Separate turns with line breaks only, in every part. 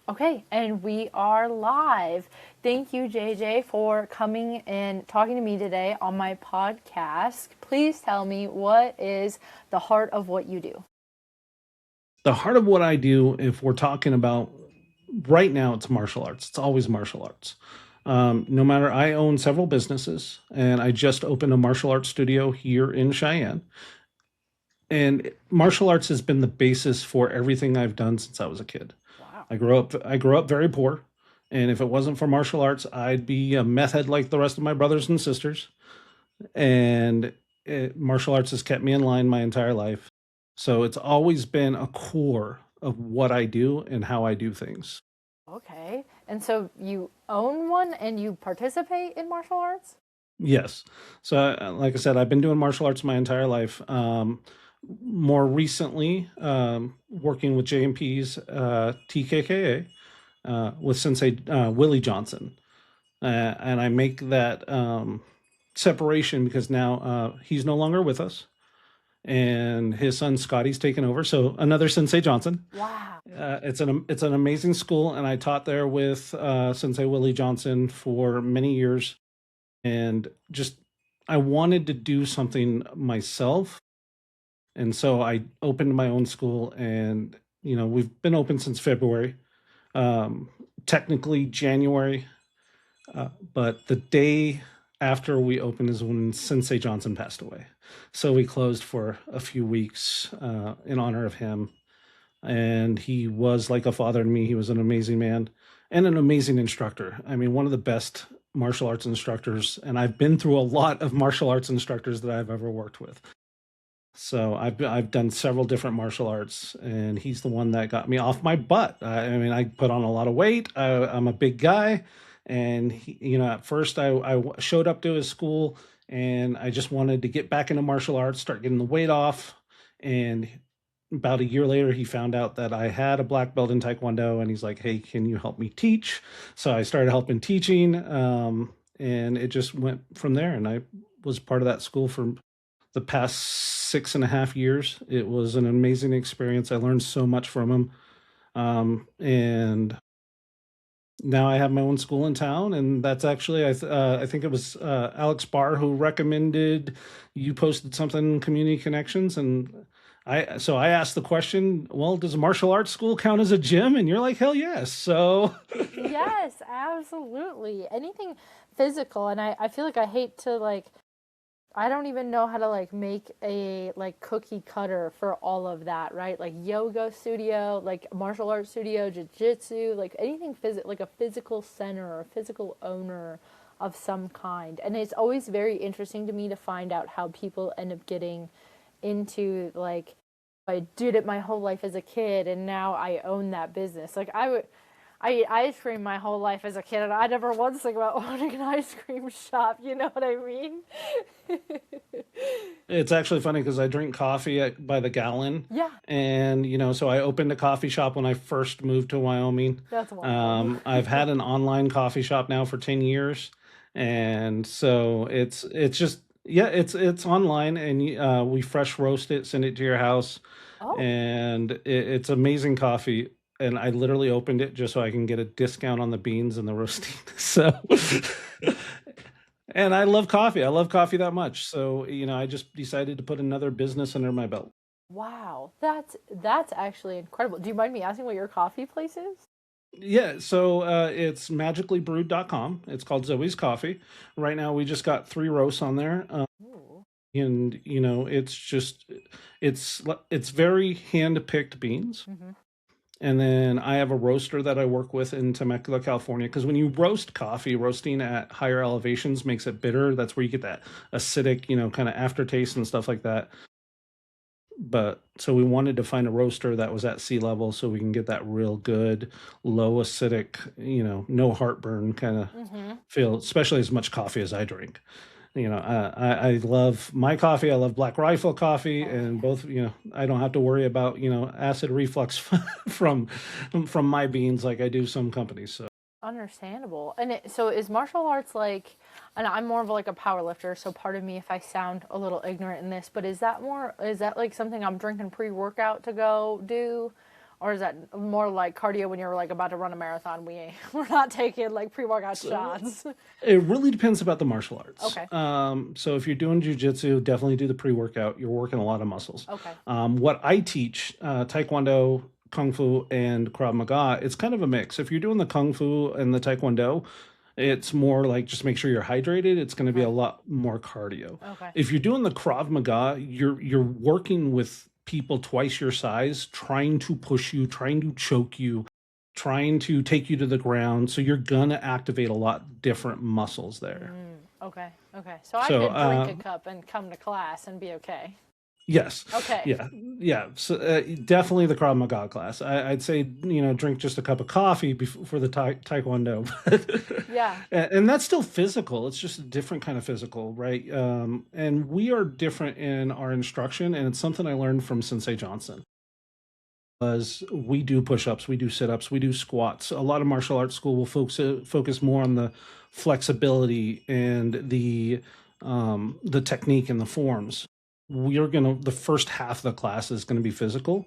Okay, and we are live. Thank you, JJ, for coming and talking to me today on my podcast. Please tell me, what is the heart of what you do?
The heart of what I do, if we're talking about right now, it's martial arts. It's always martial arts. No matter, I own several businesses, and I just opened a martial arts studio here in Cheyenne. And martial arts has been the basis for everything I've done since I was a kid.
Wow.
I grew up very poor, and if it wasn't for martial arts, I'd be a meth head like the rest of my brothers and sisters. And martial arts has kept me in line my entire life. So it's always been a core of what I do and how I do things.
Okay. And so you own one and you participate in martial arts?
Yes. So, like I said, I've been doing martial arts my entire life. More recently, working with JMP's TKKA with Sensei Willie Johnson. And I make that separation because now he's no longer with us, and his son Scotty's taken over. So another Sensei Johnson.
Wow.
It's an amazing school, and I taught there with Sensei Willie Johnson for many years, and just I wanted to do something myself, and so I opened my own school, and we've been open since February, um, technically January, but the day after we opened is when Sensei Johnson passed away. So we closed for a few weeks in honor of him. And he was like a father to me. He was an amazing man and an amazing instructor. I mean, one of the best martial arts instructors. And I've been through a lot of martial arts instructors that I've ever worked with. So I've done several different martial arts, and he's the one that got me off my butt. I mean, I put on a lot of weight. I'm a big guy, and at first I showed up to his school, and I just wanted to get back into martial arts, start getting the weight off. And about a year later, he found out that I had a black belt in Taekwondo, and he's like, "Hey, can you help me teach?" So I started helping teaching, and it just went from there. And I was part of that school for the past 6.5 years. It was an amazing experience. I learned so much from him. And now I have my own school in town, and that's actually I think it was Alex Barr who recommended you posted something in Community Connections, and I asked the question, well, does a martial arts school count as a gym? And you're like, hell yes. So
Yes, absolutely. Anything physical. And I feel like I hate to I don't even know how to make a cookie cutter for all of that, right? Like yoga studio, like martial arts studio, jiu-jitsu, like anything physical, like a physical center or a physical owner of some kind. And it's always very interesting to me to find out how people end up getting into I did it my whole life as a kid and now I own that business. I ate ice cream my whole life as a kid, and I never once think about owning an ice cream shop. You know what I mean?
it's actually funny because I drink coffee by the gallon.
Yeah,
And, so I opened a coffee shop when I first moved to Wyoming.
that's wild.
I've had an online coffee shop now for 10 years. And so it's just, yeah, it's online, and we fresh roast it, send it to your house.
Oh,
And it's amazing coffee. And I literally opened it just so I can get a discount on the beans and the roasting. So, and I love coffee. I love coffee that much. So, I just decided to put another business under my belt.
wow. That's actually incredible. Do you mind me asking what your coffee place is?
Yeah, so it's magicallybrewed.com. It's called Zoe's Coffee. Right now, we just got 3 roasts on there.
Ooh.
And, it's very hand-picked beans.
Mm-hmm.
And then I have a roaster that I work with in Temecula, California. Because when you roast coffee, roasting at higher elevations makes it bitter. That's where you get that acidic, kind of aftertaste and stuff like that. But so we wanted to find a roaster that was at sea level so we can get that real good, low acidic, no heartburn kind of
Mm-hmm.
feel, especially as much coffee as I drink. I love my coffee. I love Black Rifle coffee,
Oh
and
yeah.
both, I don't have to worry about, acid reflux from from my beans like I do some companies. So
Understandable. And so is martial arts and I'm more of a power lifter, so part of me if I sound a little ignorant in this, but is that like something I'm drinking pre-workout to go do? Or is that more like cardio when you're like about to run a marathon? We're not taking like pre-workout
So
shots.
it really depends about the martial arts.
Okay.
So if you're doing jujitsu, definitely do the pre-workout. You're working a lot of muscles.
Okay.
What I teach, Taekwondo, Kung Fu, and Krav Maga, it's kind of a mix. If you're doing the Kung Fu and the Taekwondo, it's more like just make sure you're hydrated. It's going to be a
Okay.
lot more cardio.
Okay.
If you're doing the Krav Maga, you're working with people twice your size, trying to push you, trying to choke you, trying to take you to the ground. So you're gonna activate a lot different muscles there.
Okay. Okay. So I
So
could drink a cup and come to class and be okay.
yes,
Okay.
yeah, yeah. So definitely the Krav Maga class. I'd say drink just a cup of coffee before for the Taekwondo,
Yeah.
and that's still physical. It's just a different kind of physical, right? And we are different in our instruction, and it's something I learned from Sensei Johnson. Was we do push-ups, we do sit-ups, we do squats. A lot of martial arts school will focus more on the flexibility and the technique and the forms. We're gonna the first half of the class is gonna be physical,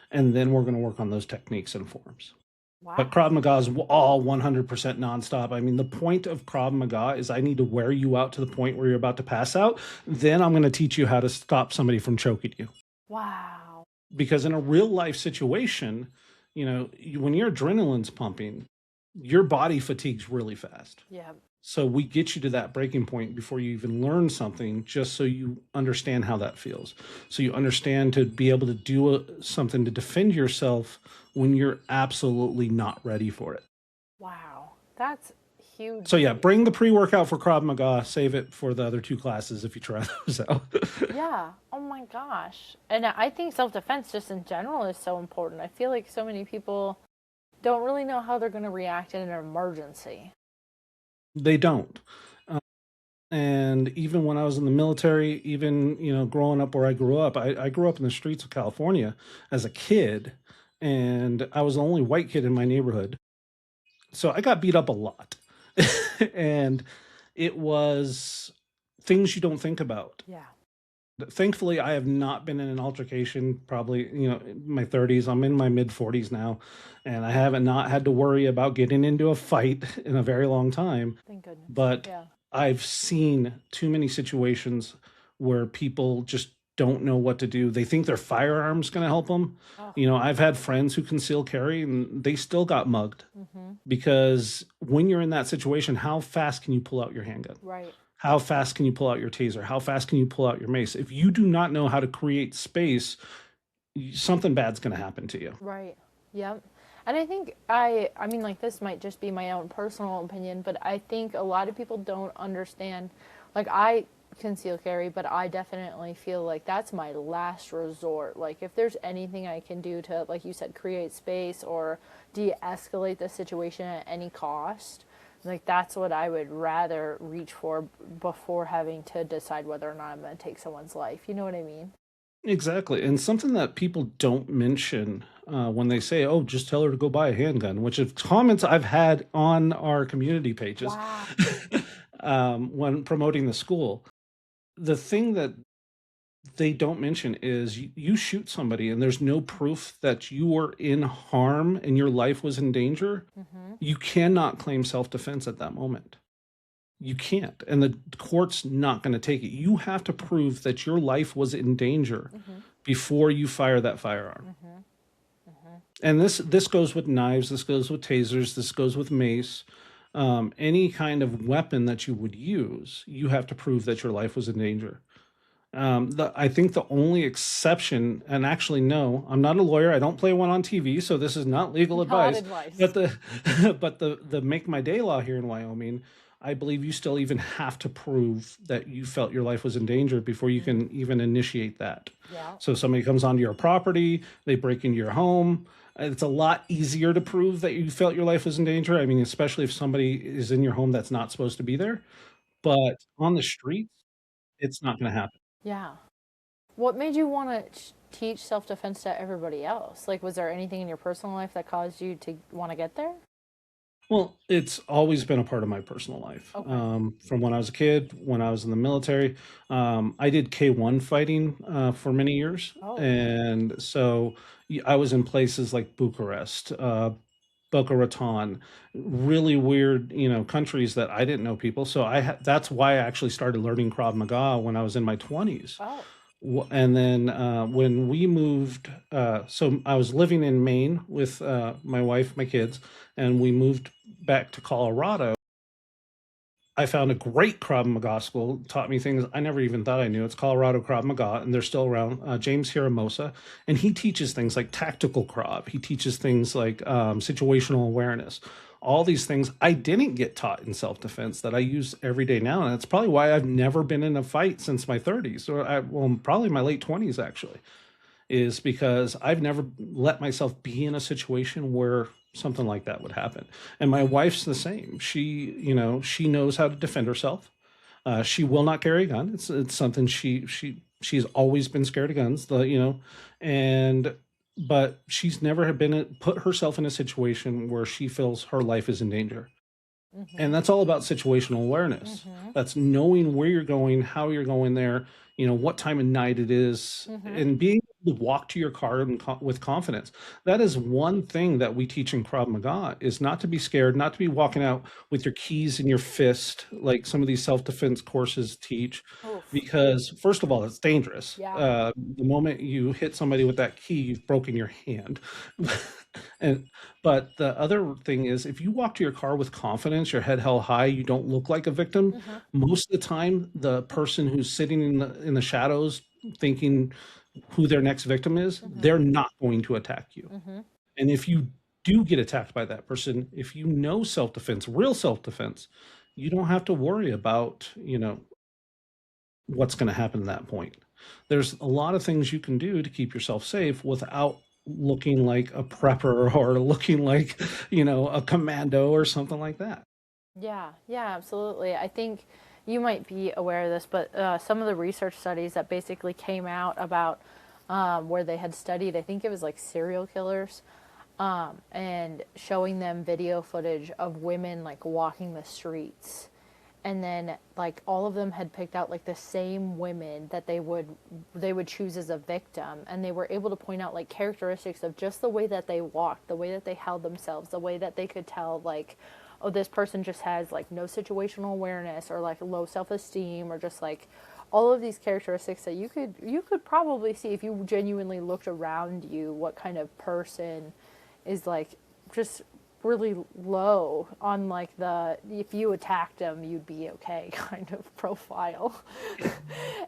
and then we're gonna work on those techniques and forms. But
Wow.
Krav Maga is all 100% nonstop. I mean, the point of Krav Maga is I need to wear you out to the point where you're about to pass out. Then I'm going to teach you how to stop somebody from choking you,
Wow.
because in a real life situation, when your adrenaline's pumping, your body fatigues really fast.
Yeah.
So we get you to that breaking point before you even learn something, just so you understand how that feels. So you understand to be able to do something to defend yourself when you're absolutely not ready for it.
Wow. That's
So yeah,
hugely.
bring the pre-workout for Krav Maga, save it for the other two classes if you try those out.
Yeah. Oh my gosh. And I think self defense just in general is so important. I feel like so many people don't really know how they're going to react in an emergency.
They don't. And even when I was in the military, even growing up where I grew up, I grew up in the streets of California as a kid, and I was the only white kid in my neighborhood, so I got beat up a lot. And it was things you don't think about.
Yeah.
Thankfully, I have not been in an altercation, probably, in my 30s. I'm in my mid 40s now, and I haven't not had to worry about getting into a fight in a very long time.
Thank goodness.
But
Yeah.
I've seen too many situations where people just don't know what to do. They think their firearm's going to help them.
Oh.
I've had friends who conceal carry and they still got mugged,
Mm-hmm.
because when you're in that situation, how fast can you pull out your handgun?
Right.
How fast can you pull out your taser? How fast can you pull out your mace? If you do not know how to create space, something bad's going to happen to you.
Right. Yep. And I think I mean like this might just be my own personal opinion, but I think a lot of people don't understand like I conceal carry, but I definitely feel like that's my last resort. Like if there's anything I can do to like you said create space or de-escalate the situation at any cost, like that's what I would rather reach for before having to decide whether or not I'm going to take someone's life. You know what I mean?
Exactly. And something that people don't mention when they say, oh, just tell her to go buy a handgun, which is comments I've had on our community pages
Wow.
when promoting the school. The thing that they don't mention is you shoot somebody and there's no proof that you were in harm and your life was in danger.
Mhm.
You cannot claim self defense at that moment. You can't. And the court's not going to take it. You have to prove that your life was in danger
Mhm.
before you fire that firearm.
Mhm. Mhm.
And this goes with knives, this goes with tasers, this goes with mace. Any kind of weapon that you would use, you have to prove that your life was in danger. I think the only exception, and actually, no, I'm not a lawyer. I don't play one on TV, so this is not legal
Not
advice.
advice.
But the make my day law here in Wyoming, I believe you still even have to prove that you felt your life was in danger before you can even initiate that.
Yeah.
So if somebody comes onto your property, they break into your home. It's a lot easier to prove that you felt your life was in danger. I mean, especially if somebody is in your home that's not supposed to be there. But on the streets, it's not going to happen.
Yeah. What made you want to teach self defense to everybody else? Like, was there anything in your personal life that caused you to want to get there?
Well, it's always been a part of my personal life.
Okay.
From when I was a kid, when I was in the military, I did K-1 fighting for many years.
Oh.
And so I was in places like Bucharest, Boca Raton, really weird, countries that I didn't know people. So that's why I actually started learning Krav Maga when I was in my 20s.
Oh.
And then when we moved, so I was living in Maine with my wife, my kids, and we moved back to Colorado. I found a great Krav Maga school, taught me things I never even thought I knew. It's Colorado Krav Maga, and they're still around. James Hiramosa, and he teaches things like tactical Krav. He teaches things like situational awareness. All these things I didn't get taught in self defense that I use every day now, and that's probably why I've never been in a fight since my 30s, or well, probably my late 20s actually, is because I've never let myself be in a situation where something like that would happen. And my wife's the same. She knows how to defend herself. She will not carry a gun. It's something she's always been scared of guns. And but she's never put herself in a situation where she feels her life is in danger.
Mm-hmm.
And that's all about situational awareness.
Mm-hmm.
That's knowing where you're going, how you're going there, what time of night it is,
Mm-hmm.
and being able to walk to your car with confidence. That is one thing that we teach in Krav Maga, is not to be scared, not to be walking out with your keys in your fist like some of these self-defense courses teach,
Oof.
because first of all, it's dangerous.
Yeah.
The moment you hit somebody with that key, you've broken your hand. And but the other thing is, if you walk to your car with confidence, your head held high, you don't look like a victim.
Mm-hmm.
Most of the time, the person who's sitting in the shadows thinking who their next victim is,
Mm-hmm.
they're not going to attack you.
Mm-hmm.
And if you do get attacked by that person, if you know self-defense, real self-defense, you don't have to worry about, what's going to happen at that point. There's a lot of things you can do to keep yourself safe without looking like a prepper or looking like, a commando or something like that.
Yeah, yeah, absolutely. I think you might be aware of this, but some of the research studies that basically came out about where they had studied, I think it was like serial killers, and showing them video footage of women like walking the streets. And then like all of them had picked out like the same women that they would choose as a victim, and they were able to point out like characteristics of just the way that they walked, the way that they held themselves, the way that they could tell like, oh, this person just has like no situational awareness, or like low self-esteem, or just like all of these characteristics that you could probably see if you genuinely looked around you what kind of person is like just really low on like the if you attacked them you'd be okay kind of profile.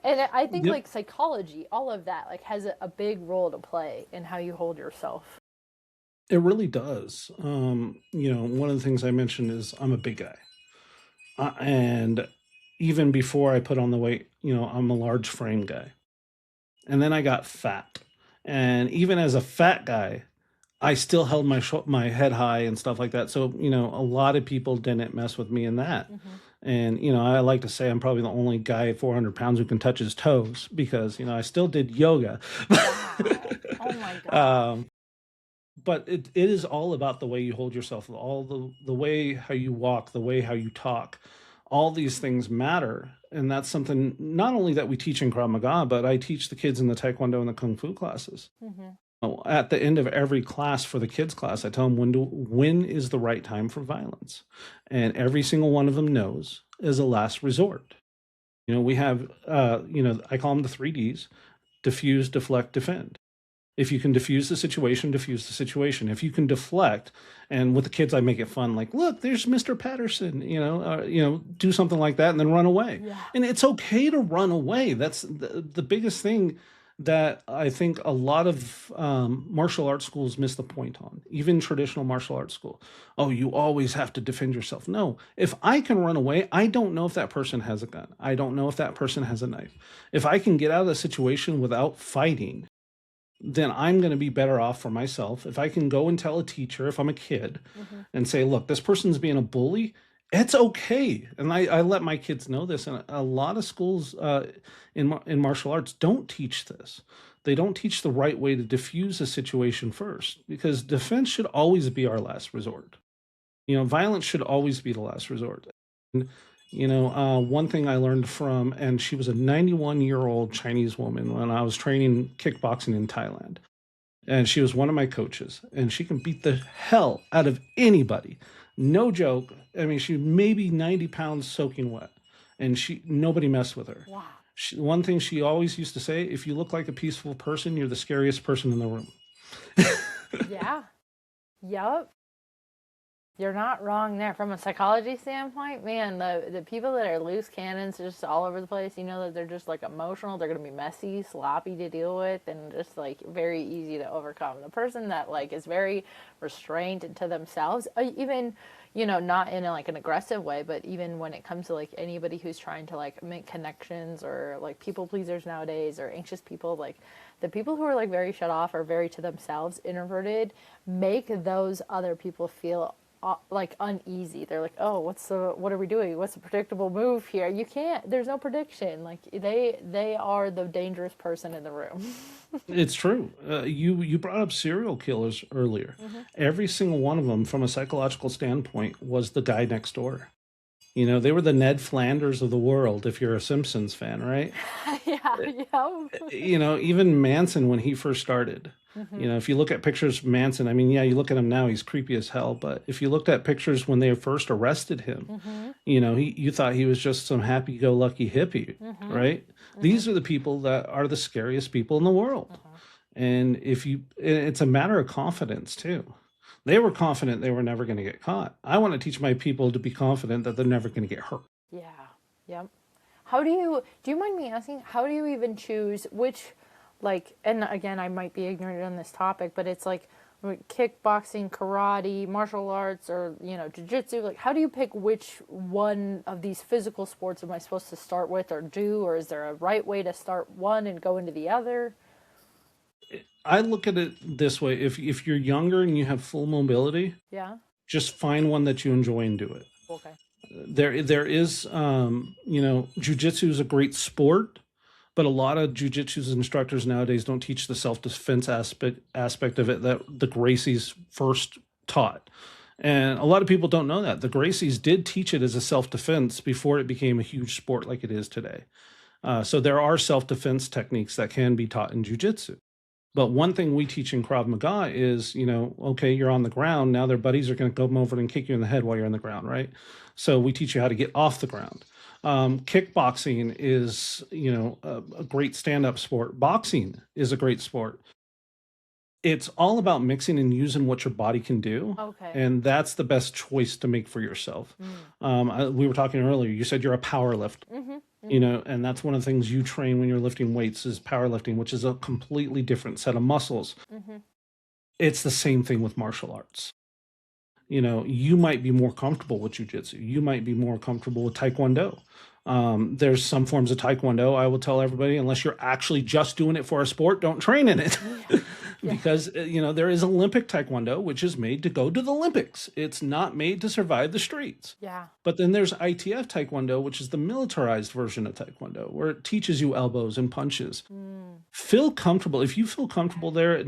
And I think
Yep,
like psychology, all of that like has a big role to play in how you hold yourself.
it really does. One of the things I mentioned is I'm a big guy. And even before I put on the weight, I'm a large frame guy. And then I got fat. And even as a fat guy, I still held my head high and stuff like that. So, a lot of people didn't mess with me in that.
Mm-hmm.
And, I like to say I'm probably the only guy at 400 pounds who can touch his toes because, I still did yoga.
Wow, oh my gosh.
um, but it is all about the way you hold yourself, all the way how you walk, the way how you talk. All these things matter. And that's something not only that we teach in Krav Maga, but I teach the kids in the Taekwondo and the Kung Fu classes.
Mm-hmm.
At the end of every class for the kids class, I tell them when is the right time for violence, and every single one of them knows is a last resort. We have I call them the 3Ds: diffuse, deflect, defend. If you can diffuse the situation. If you can deflect, and with the kids, I make it fun. Like, look, there's Mr. Patterson. Do something like that, and then run away.
Yeah.
And it's okay to run away. That's the biggest thing that I think a lot of martial arts schools miss the point on. Even traditional martial arts school. Oh, you always have to defend yourself. No, if I can run away, I don't know if that person has a gun. I don't know if that person has a knife. If I can get out of the situation without fighting, then I'm going to be better off for myself. If I can go and tell a teacher, if I'm a kid,
Mm-hmm.
and say, look, this person's being a bully, it's okay. And I let my kids know this. And a lot of schools in martial arts don't teach this. They don't teach the right way to diffuse a situation first, because defense should always be our last resort. Violence should always be the last resort. And, one thing I learned from, and she was a 91-year-old Chinese woman when I was training kickboxing in Thailand. And she was one of my coaches, and she can beat the hell out of anybody. No joke. I mean, she maybe 90 pounds soaking wet, and nobody messed with her.
Wow.
One thing she always used to say: if you look like a peaceful person, you're the scariest person in the room.
Yeah. Yup. You're not wrong there. From a psychology standpoint, man, the people that are loose cannons just all over the place, you know that they're just like emotional, they're gonna be messy, sloppy to deal with, and just like very easy to overcome. The person that like is very restrained into themselves, even not in like an aggressive way, but even when it comes to like anybody who's trying to like make connections or like people pleasers nowadays or anxious people, like the people who are like very shut off or very to themselves, introverted, make those other people feel like uneasy. They're like, oh, what are we doing? What's the predictable move here? You can't. There's no prediction. Like they are the dangerous person in the room.
It's true. You brought up serial killers earlier.
Mm-hmm.
Every single one of them, from a psychological standpoint, was the guy next door. They were the Ned Flanders of the world, if you're a Simpsons fan, right?
Yeah, yeah.
Even Manson when he first started.
Mm-hmm.
If you look at pictures of Manson, I mean, yeah, you look at him now, he's creepy as hell. But if you looked at pictures when they first arrested him,
Mm-hmm.
you thought he was just some happy-go-lucky hippie,
Mm-hmm.
right?
Mm-hmm.
These are the people that are the scariest people in the world.
Mm-hmm.
And it's a matter of confidence too. They were confident they were never going to get caught. I want to teach my people to be confident that they're never going to get hurt.
Yeah. Yep. Do you mind me asking, how do you even choose which, like, and again, I might be ignorant on this topic, but it's like kickboxing, karate, martial arts, or, jujitsu. Like, how do you pick which one of these physical sports am I supposed to start with or do, or is there a right way to start one and go into the other?
I look at it this way: if you're younger and you have full mobility,
Yeah.
just find one that you enjoy and do it.
Okay.
There is jujitsu is a great sport, but a lot of jujitsu instructors nowadays don't teach the self-defense aspect of it that the Gracies first taught. And a lot of people don't know that the Gracies did teach it as a self-defense before it became a huge sport like it is today. So there are self-defense techniques that can be taught in jujitsu. But one thing we teach in Krav Maga is, okay, you're on the ground. Now their buddies are going to come over and kick you in the head while you're on the ground, right? So we teach you how to get off the ground. Kickboxing is, a great stand-up sport. Boxing is a great sport. It's all about mixing and using what your body can do,
Okay.
and that's the best choice to make for yourself.
Mm.
We were talking earlier. You said you're a power lifter,
Mm-hmm. Mm-hmm.
and that's one of the things you train when you're lifting weights is powerlifting, which is a completely different set of muscles.
Mm-hmm.
It's the same thing with martial arts. You might be more comfortable with jujitsu. You might be more comfortable with taekwondo. There's some forms of taekwondo. I will tell everybody, unless you're actually just doing it for a sport, don't train in it.
Yeah. Yeah.
Because there is Olympic taekwondo, which is made to go to the Olympics. It's not made to survive the streets.
Yeah.
But then there's ITF taekwondo, which is the militarized version of taekwondo, where it teaches you elbows and punches.
Mm.
Feel comfortable. If you feel comfortable there,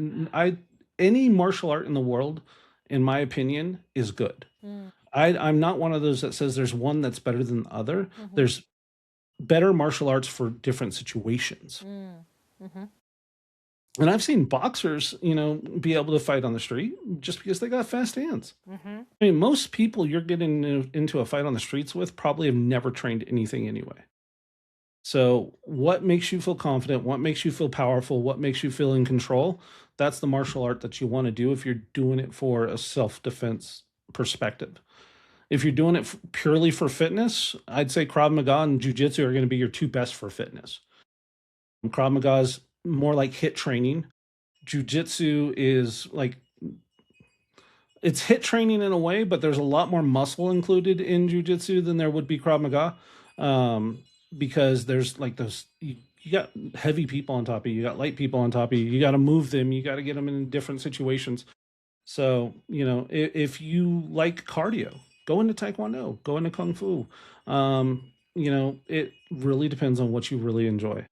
any martial art in the world, in my opinion, is good.
Mm.
I'm not one of those that says there's one that's better than the other.
Mm-hmm.
There's better martial arts for different situations.
Mm. Mm-hmm.
And I've seen boxers, be able to fight on the street just because they got fast hands.
Mm-hmm.
I mean, most people you're getting into a fight on the streets with probably have never trained anything anyway. So, what makes you feel confident? What makes you feel powerful? What makes you feel in control? That's the martial art that you want to do if you're doing it for a self defense perspective. If you're doing it purely for fitness, I'd say Krav Maga and Jiu Jitsu are going to be your two best for fitness. Krav Maga is more like hit training. Jiu Jitsu is like it's hit training in a way, but there's a lot more muscle included in Jiu Jitsu than there would be Krav Maga. Because there's like you got heavy people on top of you, you got light people on top of you, you got to move them, you got to get them in different situations. So, if you like cardio, go into Taekwondo, go into Kung Fu. It really depends on what you really enjoy.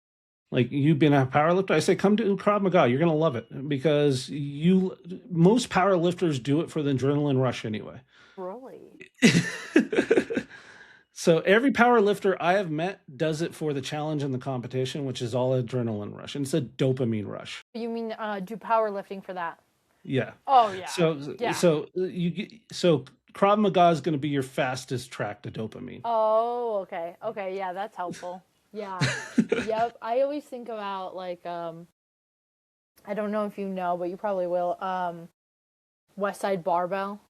Like you've been a power lifter, I say come to Krav Maga. You're gonna love it because you most power lifters do it for the adrenaline rush anyway.
Really?
So every power lifter I have met does it for the challenge and the competition, which is all adrenaline rush, and it's a dopamine rush.
You mean do powerlifting for that?
Yeah.
Oh yeah,
So
yeah.
so so Krav Maga is going to be your fastest track to dopamine.
Oh, okay. Okay, yeah, that's helpful. Yeah. Yep. I always think about like I don't know if you know, but you probably will. West Side Barbell.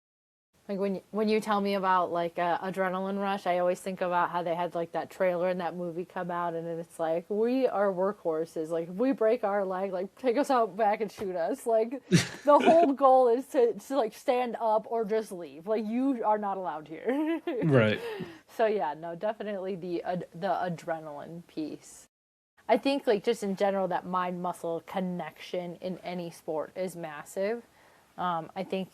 Like when you tell me about like adrenaline rush, I always think about how they had like that trailer in that movie come out, and then it's like we are workhorses. Like if we break our leg, like take us out back and shoot us. Like the whole goal is to like stand up or just leave. Like you are not allowed here.
Right.
So yeah, no, definitely the adrenaline piece. I think like just in general that mind muscle connection in any sport is massive. I think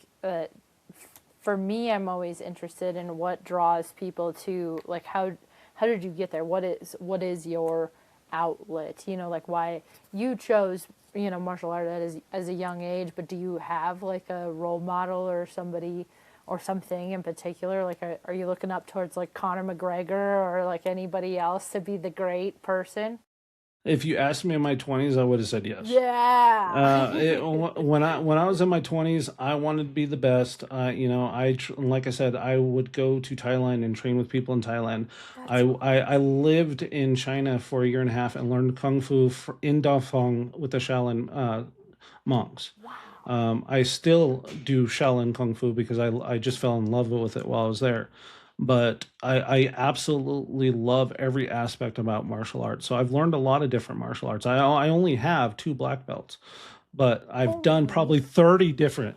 for me, I'm always interested in what draws people to like how did you get there? What is your outlet? You know, like why you chose martial art as a young age, but do you have like a role model or somebody or something in particular? Like, are you looking up towards like Conor McGregor or like anybody else to be the great person?
If you asked me in my 20s, I would have said yes.
Yeah.
When I was in my 20s, I wanted to be the best. Like I said, I would go to Thailand and train with people in Thailand. I
That's
I, I lived in China for a year and a half and learned kung fu in Dafeng with the Shaolin monks.
wow.
I still do Shaolin Kung Fu because I just fell in love with it while I was there. But I absolutely love every aspect about martial arts. So I've learned a lot of different martial arts. I only have two black belts, but I've done
Holy
probably 30 different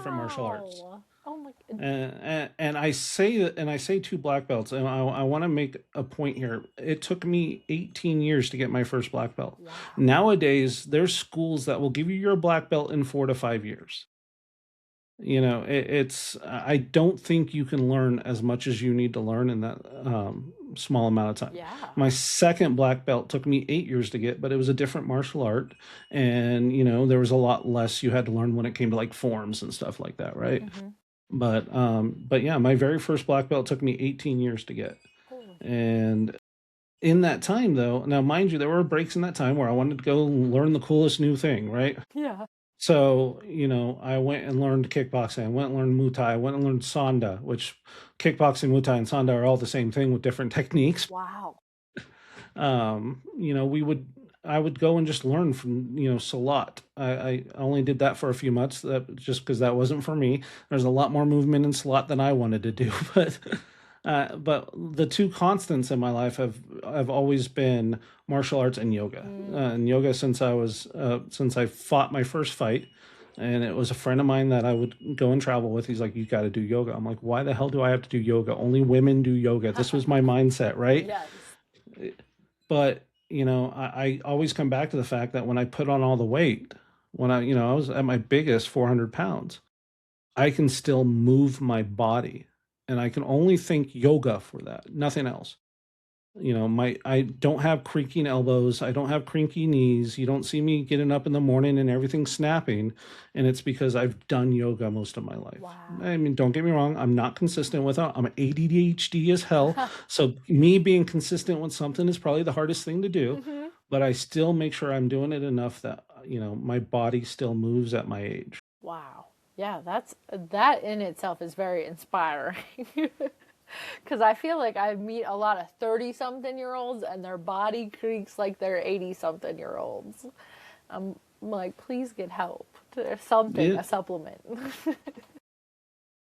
martial arts.
wow. Oh my god.
And I say two black belts, and I want to make a point here. It took me 18 years to get my first black belt.
Wow.
Nowadays, there's schools that will give you your black belt in 4 to 5 years. It's I don't think you can learn as much as you need to learn in that small amount of time.
Yeah.
My second black belt took me 8 years to get, but it was a different martial art, and there was a lot less you had to learn when it came to like forms and stuff like that, right?
Mm-hmm.
But yeah, my very first black belt took me 18 years to get.
Holy.
And in that time though, now mind you, there were breaks in that time where I wanted to go learn the coolest new thing, right?
Yeah.
So, I went and learned kickboxing. I went and learned Muay Thai. I went and learned Sanda, which kickboxing, Muay Thai, and Sanda are all the same thing with different techniques.
Wow.
We would I would go and just learn from Salat. I only did that for a few months, that just because that wasn't for me. There's a lot more movement in Salat than I wanted to do, but the two constants in my life have always been martial arts and yoga.
Mm.
And yoga since I fought my first fight, and it was a friend of mine that I would go and travel with. He's like, "You got to do yoga." I'm like, "Why the hell do I have to do yoga? Only women do yoga." This was my mindset, right?
Yes.
But I always come back to the fact that when I put on all the weight, when I was at my biggest 400 pounds, I can still move my body, and I can only think yoga for that, nothing else. My I don't have creaking elbows, I don't have creaky knees. You don't see me getting up in the morning and everything snapping, and it's because I've done yoga most of my life.
Wow.
I mean, don't get me wrong, I'm not consistent with it. I'm ADHD as hell, so me being consistent with something is probably the hardest thing to do,
Mm-hmm.
but I still make sure I'm doing it enough that my body still moves at my age.
Wow. Yeah, that in itself is very inspiring. Because I feel like I meet a lot of 30 something year olds and their body creaks like they're 80 something year olds. I'm like, please get help. There's something,
Yeah,
a supplement.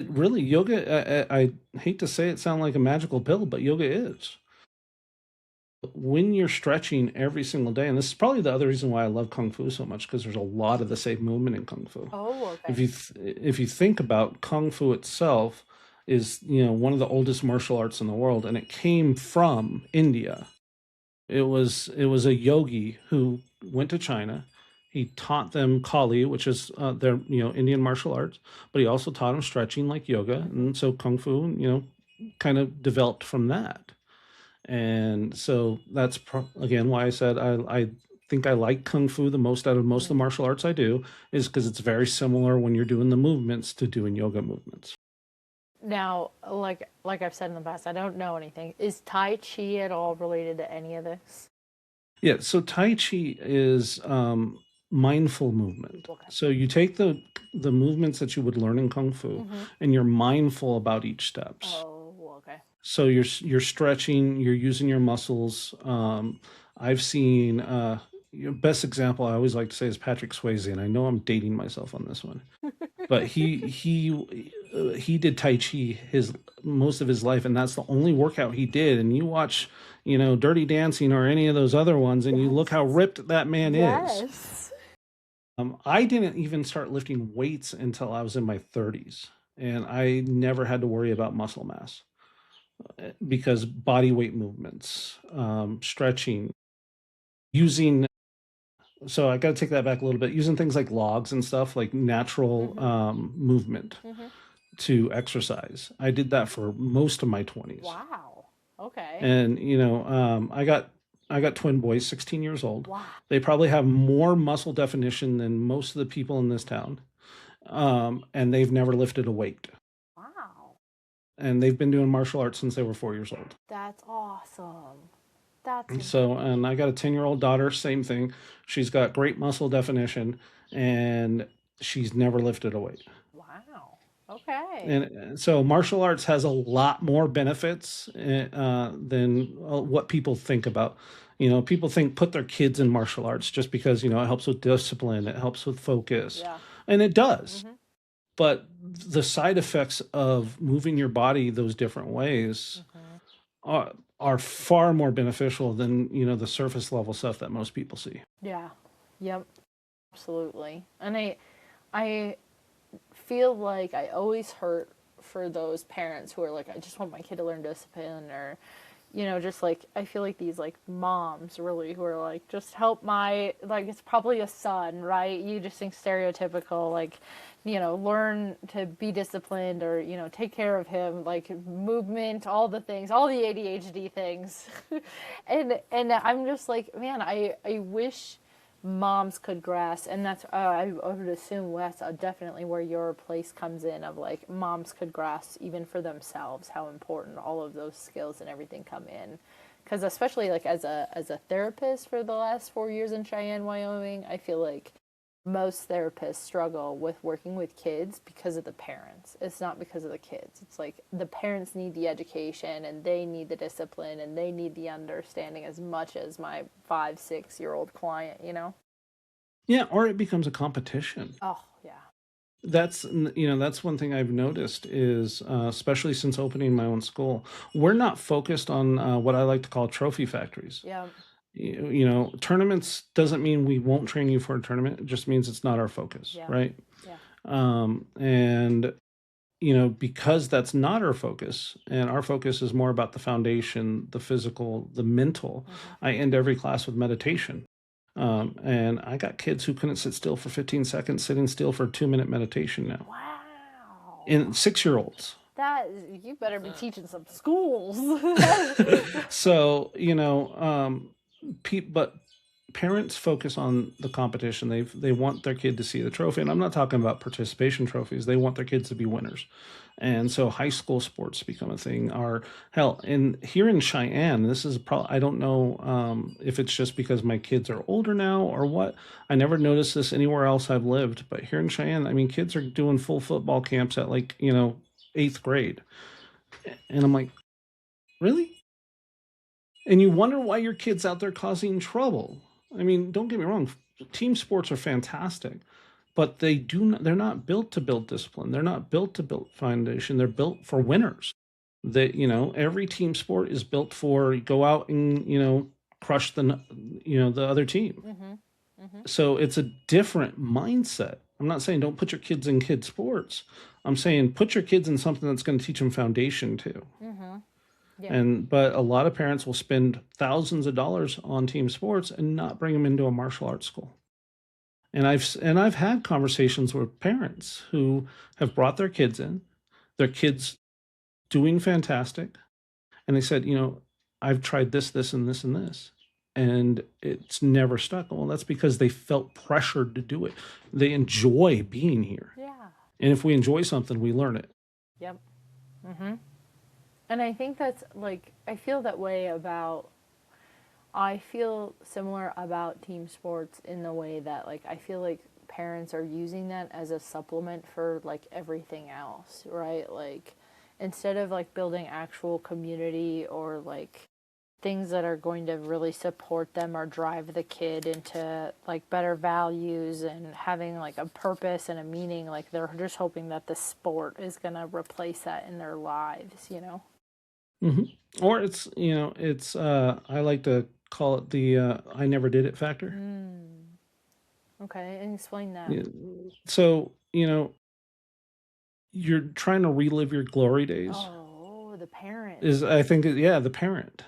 really, yoga. I hate to say it, sound like a magical pill, but yoga is. When you're stretching every single day, and this is probably the other reason why I love kung fu so much, because there's a lot of the same movement in kung fu.
Oh,
If
okay.
if you think about kung fu itself, is one of the oldest martial arts in the world, and it came from India. It was a yogi who went to China. He taught them Kali, which is their Indian martial arts, but he also taught them stretching like yoga,
Mm-hmm.
and so kung fu kind of developed from that. And so that's again why I said I think I like kung fu the most out of most of the
Mhm.
martial arts I do, is because it's very similar when you're doing the movements to doing yoga movements.
Now, like I've said in the past, I don't know anything. Is Tai Chi at all related to any of this?
Yeah, so Tai Chi is mindful movement.
Okay.
So you take the movements that you would learn in Kung Fu,
Mm-hmm.
and you're mindful about each steps.
Oh, okay.
So you're stretching, you're using your muscles. I've seen best example I always like to say is Patrick Swayze, and I know I'm dating myself on this one, but he did Tai Chi his most of his life, and that's the only workout he did. And you watch, Dirty Dancing or any of those other ones, and you look how
Yes.
ripped that man is.
Yes.
I didn't even start lifting weights until I was in my 30s, and I never had to worry about muscle mass because body weight movements, stretching, using. So I got to take that back a little bit. Using things like logs and stuff, like natural
Mm-hmm.
movement
Mm-hmm.
to exercise. I did that for most of my 20s.
Wow. Okay.
And I got twin boys, 16 years old.
Wow.
They probably have more muscle definition than most of the people in this town. And they've never lifted a weight.
Wow.
And they've been doing martial arts since they were 4 years old.
That's awesome. That's
So, and I got a 10-year-old daughter, same thing. She's got great muscle definition, and she's never lifted a weight.
wow. Okay.
And so martial arts has a lot more benefits than what people think about. People think put their kids in martial arts just because, it helps with discipline, it helps with focus,
Yeah.
and it does.
Mm-hmm.
But the side effects of moving your body those different ways
Mm-hmm.
are far more beneficial than, the surface level stuff that most people see.
Yeah. Yep. Absolutely. And I feel like I always hurt for those parents who are like, I just want my kid to learn discipline, or, just like, I feel like these like moms really who are like, just help my, like, it's probably a son, right? You just think stereotypical, like, learn to be disciplined, or, take care of him, like movement, all the things, all the ADHD things. and I'm just like, man, I wish moms could grasp, and that's I would assume that's definitely where your place comes in, of like moms could grasp even for themselves how important all of those skills and everything come in, because especially like as a therapist for the last 4 years in Cheyenne, Wyoming, I feel like most therapists struggle with working with kids because of the parents. It's not because of the kids. It's like the parents need the education and they need the discipline and they need the understanding as much as my 5, 6 year old client,
Yeah, or it becomes a competition.
Oh, yeah.
That's one thing I've noticed is, especially since opening my own school, we're not focused on what I like to call trophy factories.
Yeah.
Tournaments doesn't mean we won't train you for a tournament. It just means it's not our focus,
Yeah.
right?
Yeah.
And because that's not our focus, and our focus is more about the foundation, the physical, the mental.
Mm-hmm.
I end every class with meditation. And I got kids who couldn't sit still for 15 seconds, sitting still for a 2-minute meditation now.
Wow.
And 6-year-olds.
That you better be teaching some schools.
So, but parents focus on the competition. They want their kid to see the trophy, and I'm not talking about participation trophies. They want their kids to be winners, and so high school sports become a thing. Or hell, and here in Cheyenne, this is probably, I don't know if it's just because my kids are older now or what. I never noticed this anywhere else I've lived, but here in Cheyenne, I mean, kids are doing full football camps at like 8th grade, and I'm like, really? And you wonder why your kid's out there causing trouble. I mean, don't get me wrong, team sports are fantastic, but they're not built to build discipline. They're not built to build foundation. They're built for winners. Every team sport is built for go out and, crush the other team.
Mm-hmm. Mm-hmm.
So it's a different mindset. I'm not saying don't put your kids in kids sports. I'm saying put your kids in something that's going to teach them foundation too.
Mm-hmm. Yeah.
But a lot of parents will spend thousands of dollars on team sports and not bring them into a martial arts school. And I've had conversations with parents who have brought their kids doing fantastic, and they said, I've tried this, this, and this, and this, and it's never stuck. Well, that's because they felt pressured to do it. They enjoy being here.
Yeah.
And if we enjoy something, we learn it.
Yep. Mm-hmm. And I think that's like, I feel that way about, I feel similar about team sports in the way that, like, I feel like parents are using that as a supplement for like everything else, right? Like, instead of like building actual community or like things that are going to really support them or drive the kid into like better values and having like a purpose and a meaning, like they're just hoping that the sport is going to replace that in their lives, you know?
Hmm. Or it's, I like to call it the I never did it factor.
Mm. Okay, and explain that.
Yeah. So, you're trying to relive your glory days.
Oh, the parent.
Is I think, yeah, the parent.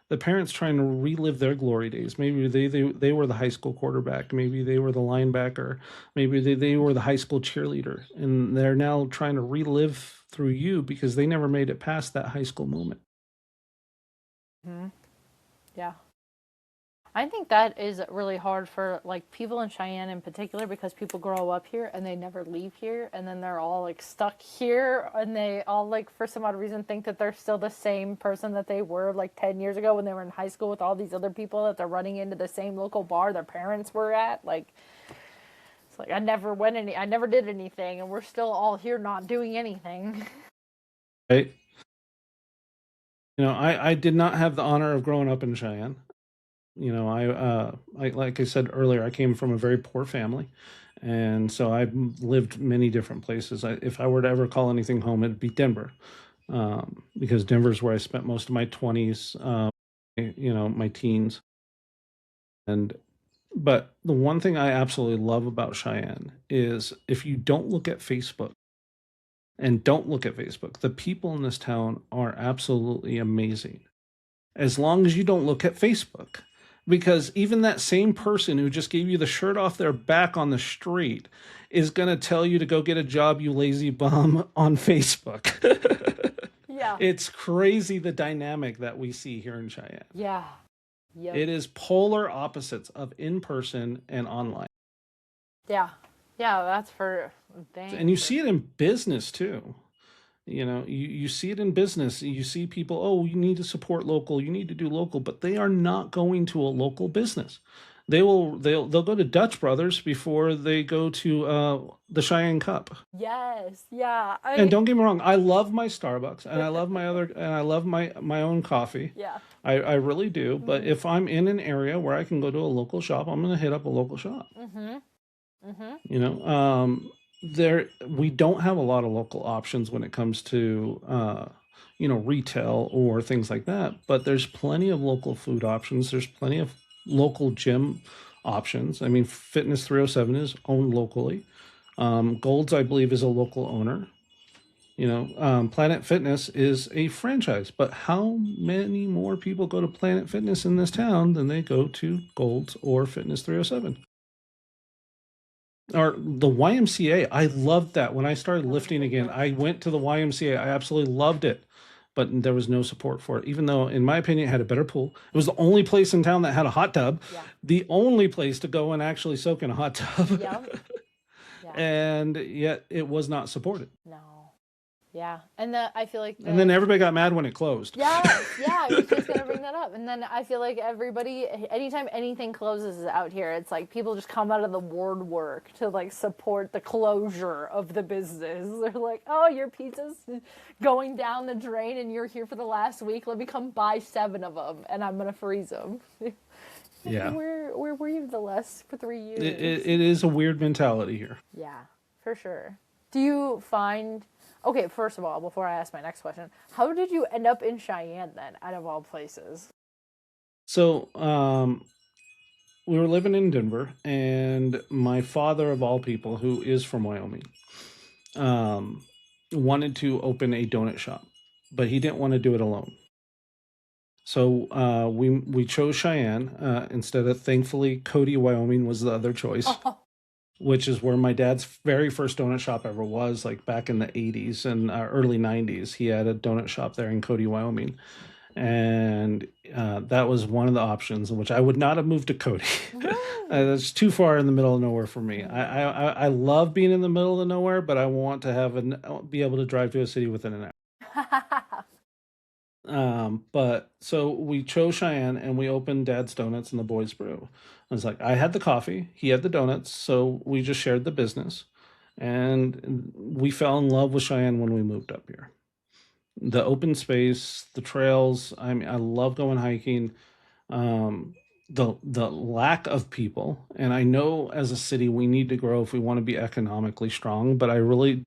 The parents trying to relive their glory days. Maybe they were the high school quarterback. Maybe they were the linebacker. Maybe they were the high school cheerleader. And they're now trying to relive through you because they never made it past that high school moment.
Hmm. Yeah. I think that is really hard for like people in Cheyenne in particular because people grow up here and they never leave here and then they're all like stuck here and they all like for some odd reason think that they're still the same person that they were like 10 years ago when they were in high school with all these other people that they're running into the same local bar their parents were at. Like, it's like I never did anything and we're still all here not doing anything.
Right? I did not have the honor of growing up in Cheyenne. I like I said earlier, I came from a very poor family, and so I've lived many different places. If I were to ever call anything home, it'd be Denver, because Denver's where I spent most of my 20s, my teens. And but the one thing I absolutely love about Cheyenne is if you don't look at Facebook and don't look at Facebook, the people in this town are absolutely amazing as long as you don't look at Facebook. Because even that same person who just gave you the shirt off their back on the street is going to tell you to go get a job, you lazy bum, on Facebook.
Yeah.
It's crazy the dynamic that we see here in Cheyenne.
Yeah. Yep.
It is polar opposites of in person and online.
Yeah. Yeah, that's for
And you
dang.
see it in business too. You see it in business. You see people, oh, you need to support local, you need to do local, but they are not going to a local business. They'll go to Dutch Brothers before they go to the Cheyenne Cup.
Yes, yeah.
And
I
don't get me wrong, I love my Starbucks and I love my own coffee.
yeah.
I really do. But
Mhm.
if I'm in an area where I can go to a local shop, I'm gonna hit up a local shop.
Mhm. Mhm.
You know, there we don't have a lot of local options when it comes to retail or things like that. But there's plenty of local food options. There's plenty of local gym options. I mean, Fitness 307 is owned locally. Golds, I believe, is a local owner. Planet Fitness is a franchise, but how many more people go to Planet Fitness in this town than they go to Golds or Fitness 307? Or the YMCA. I loved that. When I started
That was a
lifting
big
again,
one.
I went to the YMCA. I absolutely loved it, but there was no support for it, even though, in my opinion, it had a better pool. It was the only place in town that had a hot tub,
Yeah.
the only place to go and actually soak in a hot tub.
Yeah. Yeah.
And yet it was not supported.
No. Yeah. And the I feel like
And then
the
everybody got mad when it closed.
yes, yeah, I was just gonna bring that up. And then I feel like everybody, anytime anything closes out here, it's like people just come out of the woodwork to like support the closure of the business. They're like, "Oh, your pizza's going down the drain, and you're here for the last week. Let me come buy 7 of them, and I'm gonna freeze them."
Yeah.
Where were you the last for 3 years?
It is a weird mentality here.
Yeah, for sure. Do you find, okay, first of all, before I ask my next question, how did you end up in Cheyenne then, out of all places?
So, we were living in Denver, and my father, of all people, who is from Wyoming, um, wanted to open a donut shop, but he didn't want to do it alone. So we chose Cheyenne instead of, thankfully, Cody, Wyoming was the other choice,
Oh,
which is where my dad's very first donut shop ever was, like back in the 80s and early 90s. He had a donut shop there in Cody, Wyoming. and that was one of the options, which I would not have moved to Cody. That's too far in the middle of nowhere for me.
Yeah.
I love being in the middle of nowhere, but I want to be able to drive to a city within an hour. But so we chose Cheyenne and we opened Dad's Donuts and the Boys Brew. I was like, I had the coffee, he had the donuts, so we just shared the business. And we fell in love with Cheyenne when we moved up here. The open space, the trails. I mean, I love going hiking. Um, the lack of people, and I know as a city we need to grow if we want to be economically strong. But I really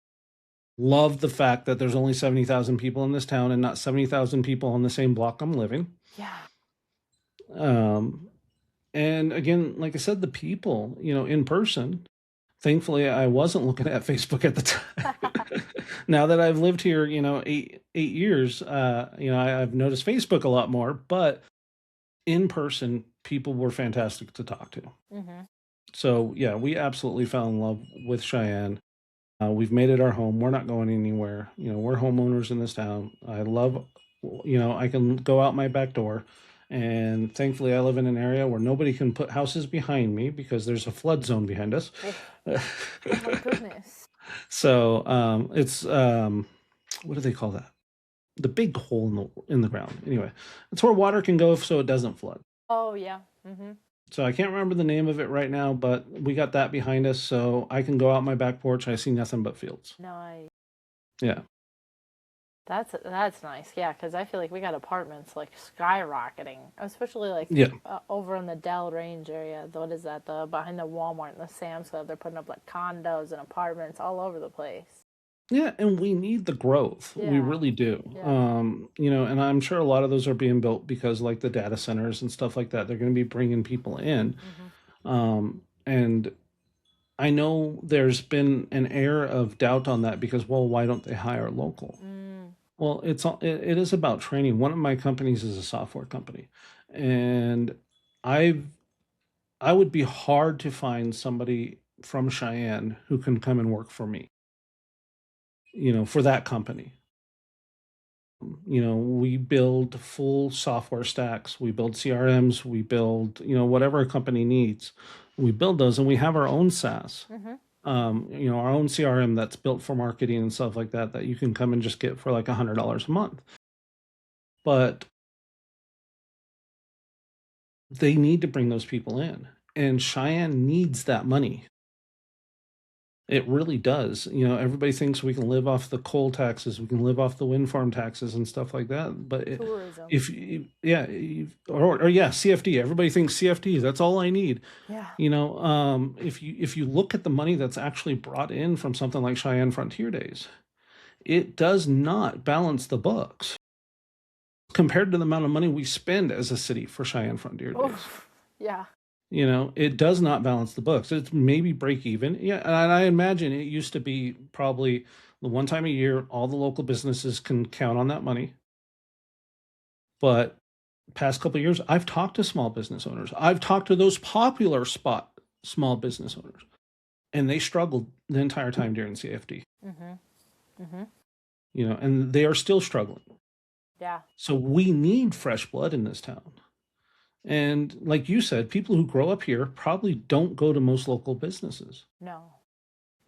love the fact that there's only 70,000 people in this town and not 70,000 people on the same block I'm living.
Yeah.
Um, and again, like I said, the people, in person. Thankfully, I wasn't looking at Facebook at the time. Now that I've lived here, 8 years, I've noticed Facebook a lot more, but in person, people were fantastic to talk to.
Hmm.
So yeah, we absolutely fell in love with Cheyenne. We've made it our home. We're not going anywhere. We're homeowners in this town. I love, I can go out my back door. And thankfully, I live in an area where nobody can put houses behind me because there's a flood zone behind us.
Oh, oh my goodness.
So it's what do they call that? The big hole in the ground. Anyway, it's where water can go so it doesn't flood.
Oh yeah. Hmm.
So I can't remember the name of it right now, but we got that behind us, so I can go out my back porch. I see nothing but fields.
Nice.
Yeah,
That's nice. Yeah, because I feel like we got apartments like skyrocketing, especially like
yeah,
over in the Dell Range area. What is that? The behind the Walmart and the Sam's Club. They're putting up like condos and apartments all over the place.
yeah. And we need the growth. We
Yeah.
really do.
Yeah.
And I'm sure a lot of those are being built because like the data centers and stuff like that, they're going to be bringing people in.
Hmm.
And I know there's been an air of doubt on that because, well, why don't they hire local?
Mm.
Well, it is about training. One of my companies is a software company, and I I would be hard to find somebody from Cheyenne who can come and work for me, for that company. We build full software stacks, we build CRMs, we build, whatever a company needs. We build those and we have our own SaaS.
Hmm.
Our own CRM that's built for marketing and stuff like that that you can come and just get for like $100 a month. But they need to bring those people in. And Cheyenne needs that money. It really does. Everybody thinks we can live off the coal taxes, we can live off the wind farm taxes and stuff like that. But
Tourism.
yeah, or yeah, CFD. Everybody thinks CFD. That's all I need.
Yeah.
If you look at the money that's actually brought in from something like Cheyenne Frontier Days, it does not balance the books compared to the amount of money we spend as a city for Cheyenne Frontier
Oh.
Days.
Yeah.
It does not balance the books. It's maybe break even. Yeah, and I imagine it used to be probably the one time a year all the local businesses can count on that money. But past couple of years, I've talked to small business owners. I've talked to those popular spot small business owners, and they struggled the entire time during CFD.
Hmm. Hmm.
And they are still struggling.
Yeah.
So we need fresh blood in this town. And like you said, people who grow up here probably don't go to most local businesses,
No.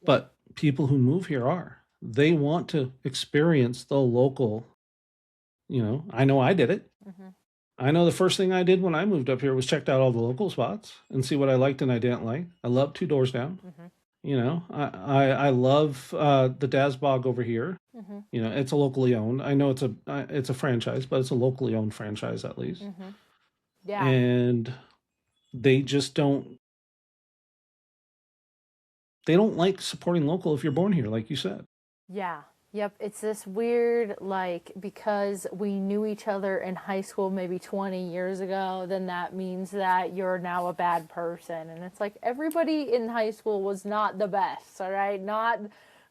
Yeah.
but people who move here are. They want to experience the local, I know I did it.
Hmm.
I know the first thing I did when I moved up here was checked out all the local spots and see what I liked and I didn't like. I love Two Doors Down.
Hmm.
I love the Dazbog over here.
Hmm.
It's a locally owned. I know it's a franchise, but it's a locally owned franchise at least.
Hmm. Yeah.
And they just don't like supporting local if you're born here, like you said.
Yeah. Yep. It's this weird, like, because we knew each other in high school maybe 20 years ago, then that means that you're now a bad person. And it's like everybody in high school was not the best, all right? Not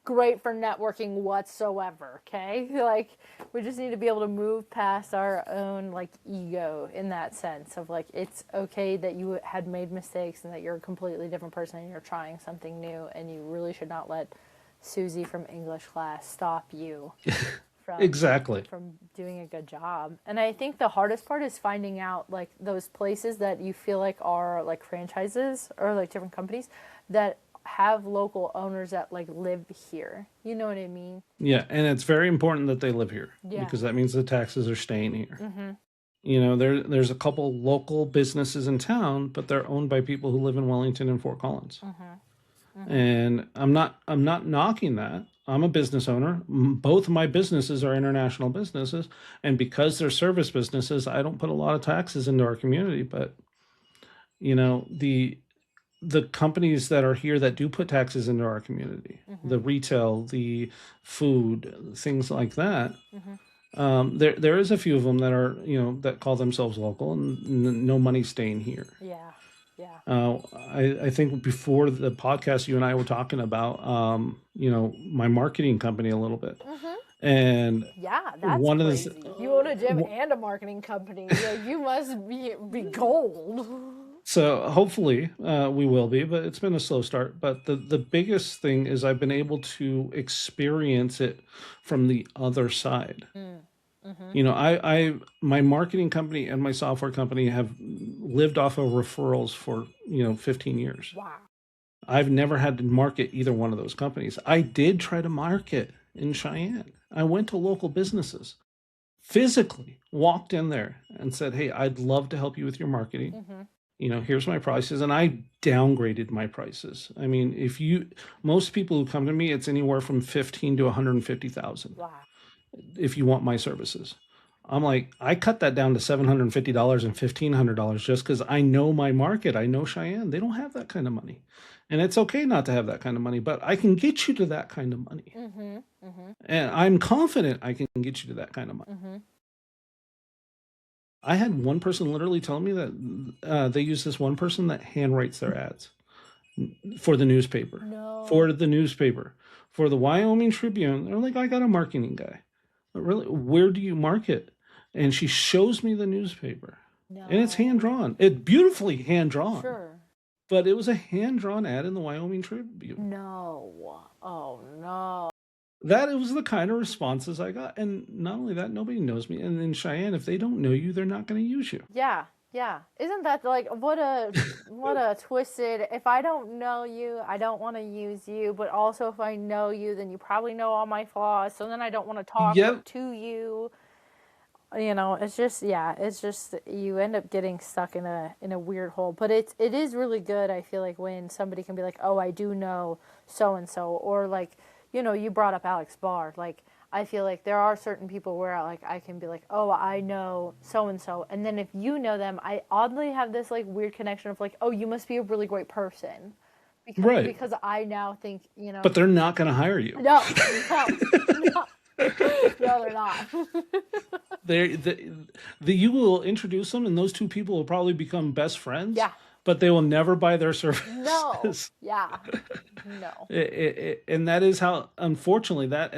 great for networking whatsoever, okay? Like, we just need to be able to move past our own, like, ego in that sense of, like, it's okay that you had made mistakes and that you're a completely different person and you're trying something new, and you really should not let Susie from English class stop you from
Exactly.
from doing a good job. And I think the hardest part is finding out like those places that you feel like are like franchises or like different companies that have local owners that like live here. You know what I mean?
Yeah, and it's very important that they live here
Yeah.
because that means the taxes are staying here. There's a couple local businesses in town, but they're owned by people who live in Wellington and Fort Collins. And I'm not knocking that. I'm a business owner. Both of my businesses are international businesses, and because they're service businesses, I don't put a lot of taxes into our community. But the companies that are here that do put taxes into our community, the retail, the food, things like that. There is a few of them that are that call themselves local and no money staying here.
Yeah. Yeah.
I think before the podcast, you and I were talking about, my marketing company a little bit. And
Yeah, that's
one of
crazy.
the,
You own a gym and a marketing company. Yeah, you must be gold.
so hopefully we will be, but it's been a slow start. But the biggest thing is I've been able to experience it from the other side. My marketing company and my software company have lived off of referrals for 15 years.
Wow.
I've never had to market either one of those companies. I did try to market in Cheyenne. I went to local businesses, physically walked in there and said, "Hey, I'd love to help you with your marketing. Here's my prices." And I downgraded my prices. I mean, most people who come to me, it's anywhere from 15 to 150,000
Wow.
if you want my services. I'm like, I cut that down to $750 and $1,500 just because I know my market. I know Cheyenne. They don't have that kind of money. And it's okay not to have that kind of money, but I can get you to that kind of money. And I'm confident I can get you to that kind of money. I had one person literally tell me that they use this one person that handwrites their ads for the newspaper.
No.
For the newspaper. For the Wyoming Tribune, they're like, I got a marketing guy. But really, where do you market? And she shows me the newspaper.
No.
And it's hand drawn. It's beautifully hand drawn.
Sure.
But it was a hand drawn ad in the Wyoming Tribune.
No. Oh no.
That was the kind of responses I got. And not only that, nobody knows me. And in Cheyenne, if they don't know you, they're not going to use you.
Yeah. Yeah. Isn't that like what a twisted, if I don't know you, I don't want to use you, but also if I know you, then you probably know all my flaws, so then I don't want to talk to you. It's just you end up getting stuck in a weird hole. But it is really good, I feel like, when somebody can be like, "Oh, I do know so and so," or like, you brought up Alex Barr, like I feel like there are certain people where like I can be like, "Oh, I know so and so," and then if you know them, I oddly have this like weird connection of like, "Oh, you must be a really great person," because I now think
But they're not going to hire you.
No, no, they're not.
You will introduce them, and those two people will probably become best friends.
Yeah.
But they will never buy their services.
No. Yeah. No.
And that is how, unfortunately, that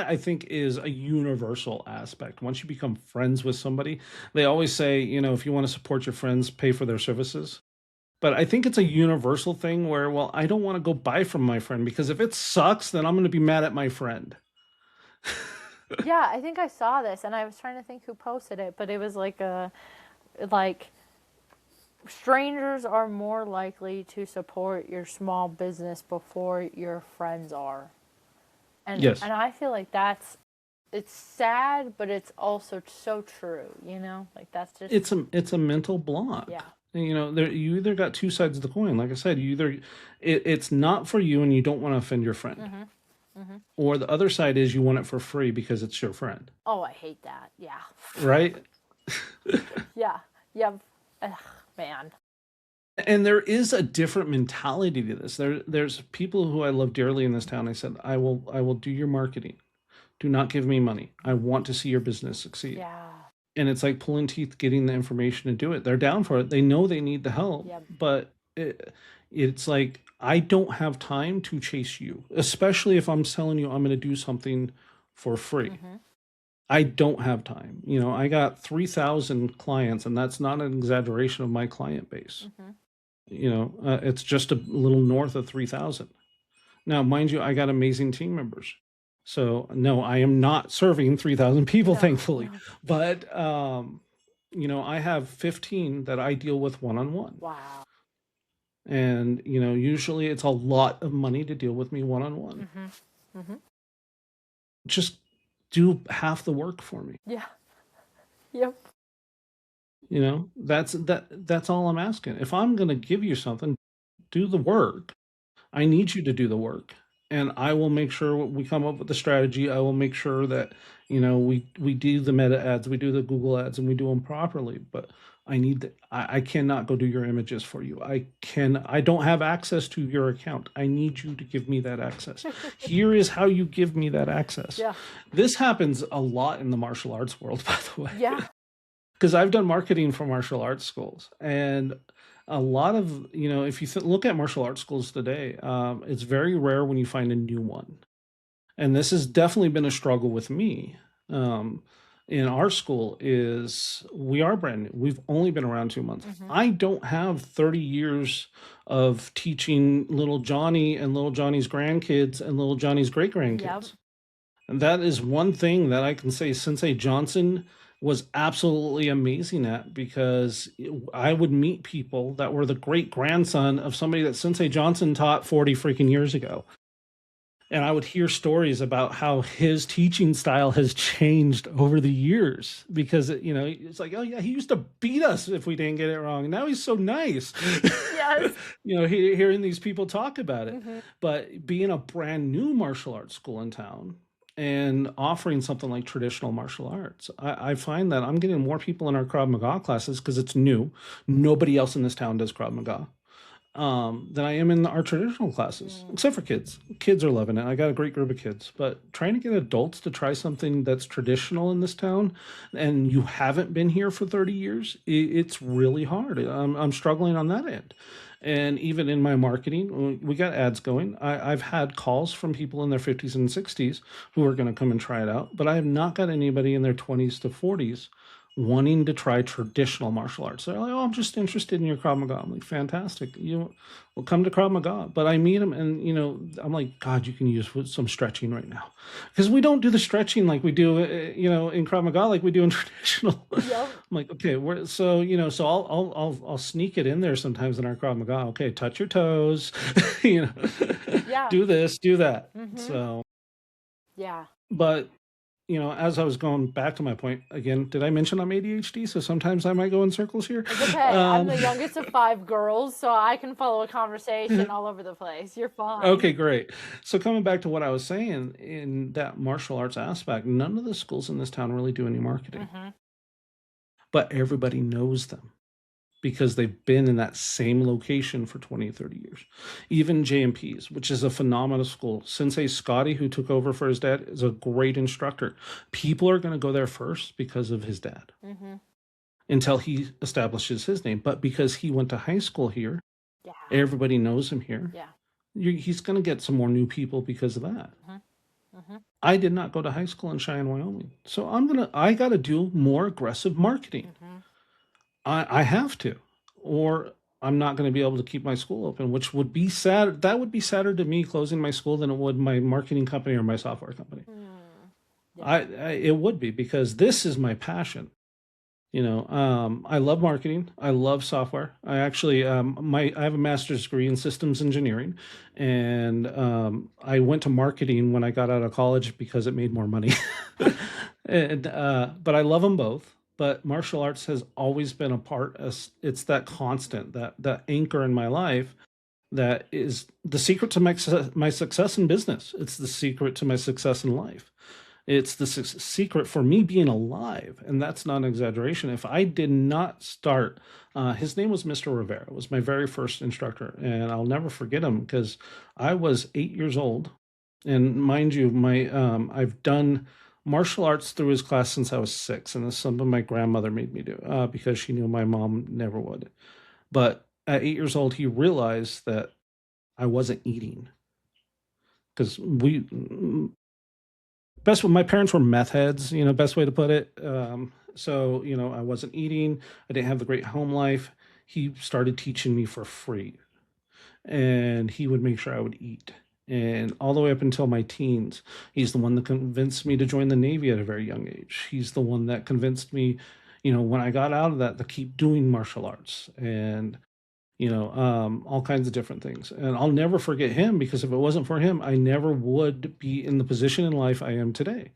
I think is a universal aspect. Once you become friends with somebody, they always say, if you want to support your friends, pay for their services. But I think it's a universal thing where, well, I don't want to go buy from my friend because if it sucks, then I'm going to be mad at my friend.
Yeah, I think I saw this, and I was trying to think who posted it, but it was like strangers are more likely to support your small business before your friends are. And
yes.
And I feel like it's sad, but it's also so true, Like that's just
it's a mental block.
Yeah.
You either got two sides of the coin. Like I said, it's not for you and you don't want to offend your friend. Or the other side is you want it for free because it's your friend.
Oh, I hate that. Yeah.
Right?
Yeah. Yeah. Ugh, man.
And there is a different mentality to this. There's people who I love dearly in this town. I said, I will do your marketing. Do not give me money. I want to see your business succeed.
Yeah.
And it's like pulling teeth, getting the information to do it. They're down for it. They know they need the help.
Yep.
But it's like, I don't have time to chase you, especially if I'm telling you I'm going to do something for free. I don't have time. I got 3,000 clients, and that's not an exaggeration of my client base. It's just a little north of 3,000. Now, mind you, I got amazing team members. So no, I am not serving 3,000 people,
No,
thankfully.
no.
But I have 15 that I deal with one on one.
Wow.
And usually it's a lot of money to deal with me one on one.
Mm-hmm. Mm-hmm.
Just do half the work for me.
Yeah. Yep.
That's all I'm asking. If I'm going to give you something, do the work. I need you to do the work, and I will make sure we come up with the strategy. I will make sure that we do the meta ads, we do the Google ads, and we do them properly. But I cannot go do your images for you. I don't have access to your account. I need you to give me that access. Here is how you give me that access.
Yeah.
This happens a lot in the martial arts world, by the way,
Yeah.
because I've done marketing for martial arts schools, and a lot of if you look at martial arts schools today, it's very rare when you find a new one, and this has definitely been a struggle with me. Um, in our school, is we are brand new. We've only been around 2 months.
Mm-hmm.
I don't have 30 years of teaching little Johnny and little Johnny's grandkids and little Johnny's great
Yep.
grandkids. And that is one thing that I can say Sensei Johnson was absolutely amazing at, because I would meet people that were the great grandson of somebody that Sensei Johnson taught 40 freaking years ago. And I would hear stories about how his teaching style has changed over the years, because it's like, oh yeah, he used to beat us if we didn't get it wrong. Now he's so nice.
Yes.
Hearing these people talk about it.
Mm-hmm.
But being a brand new martial arts school in town and offering something like traditional martial arts, I find that I'm getting more people in our Krav Maga classes because it's new. Nobody else in this town does Krav Maga, than I am in our traditional classes,
Mm.
except for kids. Kids are loving it. I got a great group of kids, but trying to get adults to try something that's traditional in this town, and you haven't been here for 30 years, it's really hard. I'm struggling on that end. And even in my marketing, we got ads going. I've had calls from people in their 50s and 60s who are going to come and try it out, but I have not got anybody in their 20s to 40s wanting to try traditional martial arts. They're like, "Oh, I'm just interested in your Krav Maga." I'm like, "Fantastic! You will come to Krav Maga." But I meet them, and I'm like, "God, you can use some stretching right now," because we don't do the stretching like we do, in Krav Maga, like we do in traditional. I'm
Yep.
like, okay, so I'll sneak it in there sometimes in our Krav Maga. Okay, touch your toes, you know,
Yeah.
do this, do that.
Mm-hmm.
So,
Yeah.
but as I was going back to my point again, did I mention I'm ADHD? So sometimes I might go in circles here.
It's okay. I'm
Um,
the youngest of five girls, so I can follow a conversation all over the place. You're fine.
okay, great. So coming back to what I was saying in that martial arts aspect, none of the schools in this town really do any marketing,
Mm-hmm.
but everybody knows them because they've been in that same location for 20, 30 years. Even JMP's, which is a phenomenal school. Sensei Scotty, who took over for his dad, is a great instructor. People are going to go there first because of his dad
Mm-hmm.
until he establishes his name. But because he went to high school here,
Yeah.
everybody knows him here.
Yeah.
He's going to get some more new people because of that.
Mm-hmm. Mm-hmm.
I did not go to high school in Cheyenne, Wyoming. So I got to do more aggressive marketing.
Mm-hmm.
I have to, or I'm not going to be able to keep my school open, which would be sad. That would be sadder to me closing my school than it would my marketing company or my software company.
Mm. Yeah.
It would be, because this is my passion. I love marketing. I love software. I actually, I have a master's degree in systems engineering, and I went to marketing when I got out of college because it made more money. And but I love them both. But martial arts has always been a part. It's that constant, that anchor in my life. That is the secret to my success in business. It's the secret to my success in life. It's the secret for me being alive, and that's not an exaggeration. If I did not start, his name was Mr. Rivera. It was my very first instructor, and I'll never forget him because I was 8 years old, and mind you, my I've done martial arts through his class since I was 6, and this is something my grandmother made me do because she knew my mom never would. But at 8 years old, he realized that I wasn't eating because we best my parents were meth heads, best way to put it. So I wasn't eating, I didn't have the great home life. He started teaching me for free, and he would make sure I would eat. and all the way up until my teens. He's the one that convinced me to join the Navy at a very young age. He's the one that convinced me, when I got out of that, to keep doing martial arts and, all kinds of different things. And I'll never forget him, because if it wasn't for him, I never would be in the position in life I am today,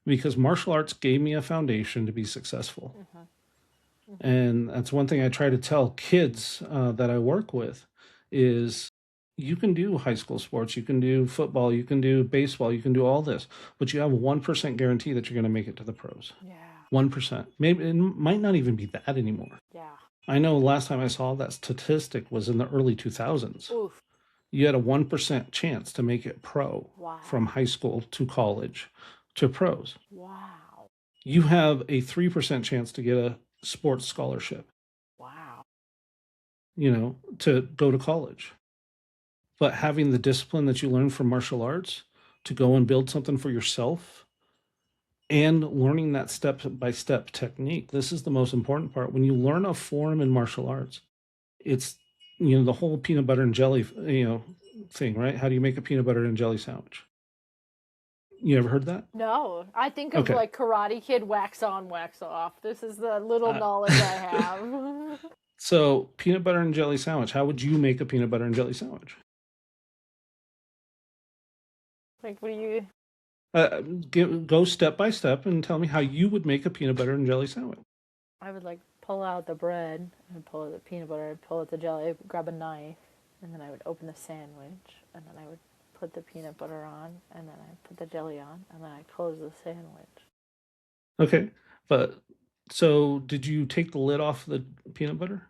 because martial arts gave me a foundation to be successful.
Mm-hmm. Mm-hmm.
And that's one thing I try to tell kids that I work with is you can do high school sports, you can do football, you can do baseball, you can do all this, but you have a 1% guarantee that you're going to make it to the pros.
Yeah.
1%. Maybe it might not even be that anymore.
Yeah.
I know last time I saw that statistic was in the early 2000s.
Oof.
You had a 1% chance to make it pro.
Wow.
From high school to college to pros.
Wow.
You have a 3% chance to get a sports scholarship.
Wow.
To go to college. But having the discipline that you learn from martial arts to go and build something for yourself, and learning that step by step technique, this is the most important part. When you learn a form in martial arts, it's, the whole peanut butter and jelly, thing, right? How do you make a peanut butter and jelly sandwich? You ever heard that?
No, I think of
Okay.
like Karate Kid, wax on, wax off. This is the little knowledge I have.
So peanut butter and jelly sandwich. How would you make a peanut butter and jelly sandwich?
Like, what do you?
Go step by step and tell me how you would make a peanut butter and jelly sandwich.
I would like pull out the bread and pull out the peanut butter, pull out the jelly, grab a knife, and then I would open the sandwich, and then I would put the peanut butter on, and then I put the jelly on, and then I close the sandwich.
Okay, but so did you take the lid off the peanut butter?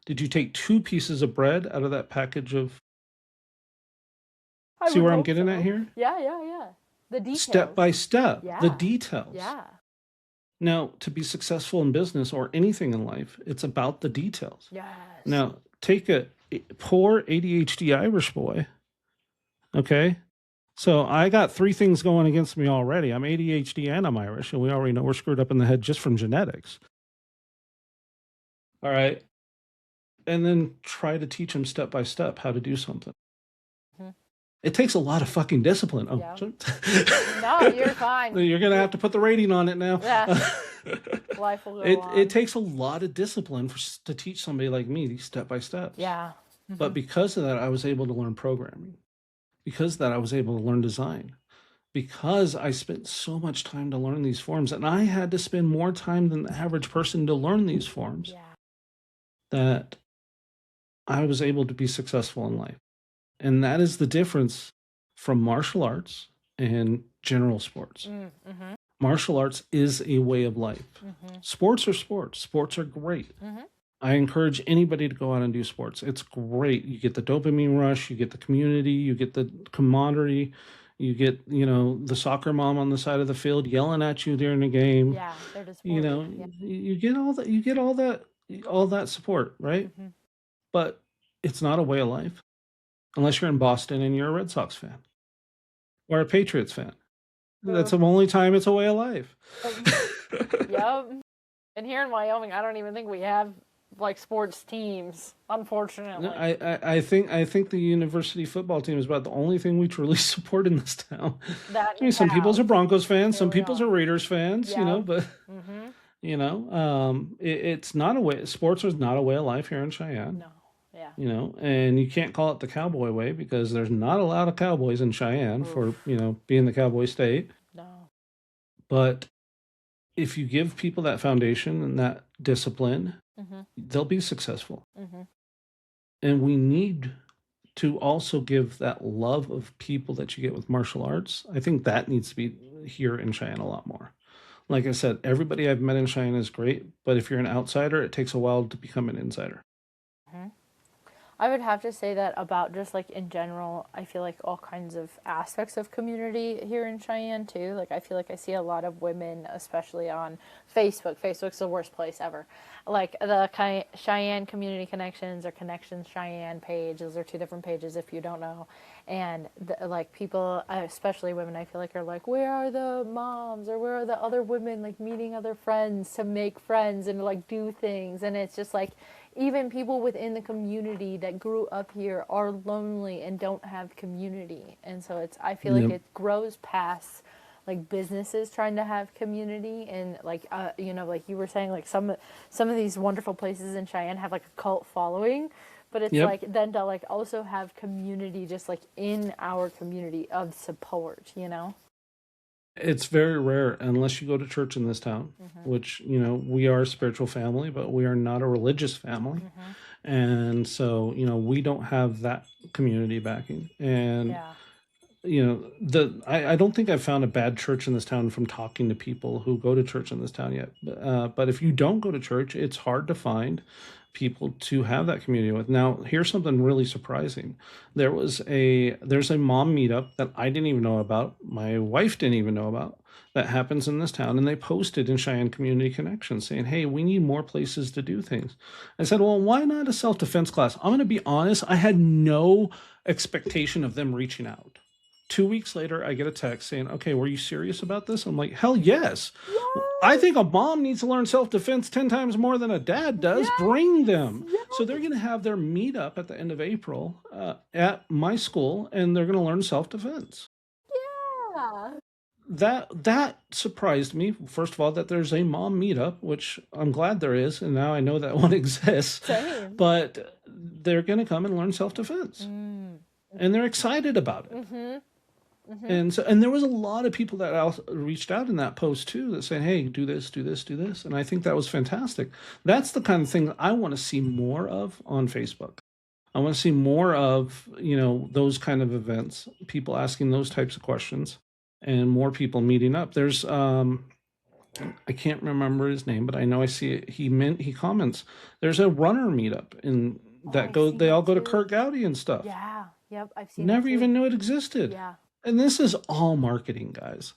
Did you take 2 pieces of bread out of that package of?
I
See
would
where I'm
hope
getting
so.
at here?
Yeah. The details.
Step by step,
Yeah.
the details.
Yeah.
Now, to be successful in business or anything in life, it's about the details.
Yes.
Now, take a poor ADHD Irish boy. Okay. So I got 3 things going against me already. I'm ADHD and I'm Irish, and we already know we're screwed up in the head just from genetics. All right. And then try to teach him step by step how to do something.
Mm-hmm.
It takes a lot of fucking discipline. Oh,
yeah. No, you're fine.
You're going to have to put the rating on it now.
Yeah. Life will go on.
It takes a lot of discipline to teach somebody like me these step by steps.
Yeah.
Mm-hmm. But because of that, I was able to learn programming. Because of that, I was able to learn design. Because I spent so much time to learn these forms, and I had to spend more time than the average person to learn these forms, that I was able to be successful in life. And that is the difference from martial arts and general sports. Mm-hmm. Martial arts is a way of life. Mm-hmm. Sports are sports. Sports are great. Mm-hmm. I encourage anybody to go out and do sports. It's great. You get the dopamine rush, you get the community, you get the camaraderie, you get, the soccer mom on the side of the field yelling at you during the game.
Yeah, they're just
you get all that support, right? Mm-hmm. But it's not a way of life unless you're in Boston and you're a Red Sox fan or a Patriots fan. That's the only time it's a way of life.
Yep. And here in Wyoming, I don't even think we have like sports teams, unfortunately.
No, I think the university football team is about the only thing we truly support in this town. Some people's are Broncos fans, some people's are Raiders fans, but mm-hmm. It's not a way. Sports is not a way of life here in Cheyenne.
No.
Yeah. And you can't call it the cowboy way because there's not a lot of cowboys in Cheyenne. Oof. For, being the cowboy state.
No.
But if you give people that foundation and that discipline, mm-hmm. they'll be successful. Mm-hmm. And we need to also give that love of people that you get with martial arts. I think that needs to be here in Cheyenne a lot more. Like I said, everybody I've met in Cheyenne is great, but if you're an outsider, it takes a while to become an insider.
Mm-hmm. I would have to say that about just like in general, I feel like all kinds of aspects of community here in Cheyenne too. Like I feel like I see a lot of women, especially on Facebook. Facebook's the worst place ever. Like the Cheyenne Community Connections or Connections Cheyenne page. Those are 2 different pages if you don't know. And like people, especially women, I feel like are like, where are the moms or where are the other women like meeting other friends to make friends and like do things. And it's just like, even people within the community that grew up here are lonely and don't have community. And so it's, I feel like
Yep.
it grows past like businesses trying to have community, and like like you were saying, like some of these wonderful places in Cheyenne have like a cult following, but it's
Yep.
like then to like also have community just like in our community of support, you know.
It's very rare unless you go to church in this town,
Mm-hmm.
which, we are a spiritual family, but we are not a religious family.
Mm-hmm.
And so, we don't have that community backing. And
Yeah.
I don't think I've found a bad church in this town from talking to people who go to church in this town yet. But if you don't go to church, it's hard to find people to have that community with. Now, here's something really surprising. There's a mom meetup that I didn't even know about. My wife didn't even know about, that happens in this town, and they posted in Cheyenne Community Connection saying, "Hey, we need more places to do things." I said, "Well, why not a self-defense class?" I'm going to be honest, I had no expectation of them reaching out. 2 weeks later, I get a text saying, "Okay, were you serious about this?" I'm like, "Hell yes. I
Yes.
think a mom needs to learn self defense 10 times more than a dad does. Bring
Yes.
them." So they're
Yes.
going to have their meetup at the end of April at my school, and they're going to learn self defense.
Yeah.
That surprised me. First of all, that there's a mom meetup, which I'm glad there is, and now I know that one exists.
Same.
But they're going to come and learn self defense,
Mm.
and they're excited about it.
Mm-hmm. Mm-hmm.
And there was a lot of people that reached out in that post too, that said, "Hey, do this, do this, do this," and I think that was fantastic. That's the kind of thing that I want to see more of on Facebook. I want to see more of, those kind of events, people asking those types of questions, and more people meeting up. There's I can't remember his name, but I know I see it. He comments. There's a runner meetup in
Oh,
that
I've
go.
seen
They
that
all go to
too.
Kurt Gowdy and stuff.
Yeah. Yep. I've seen that
Never
too.
even knew it existed.
Yeah.
And this is all marketing, guys.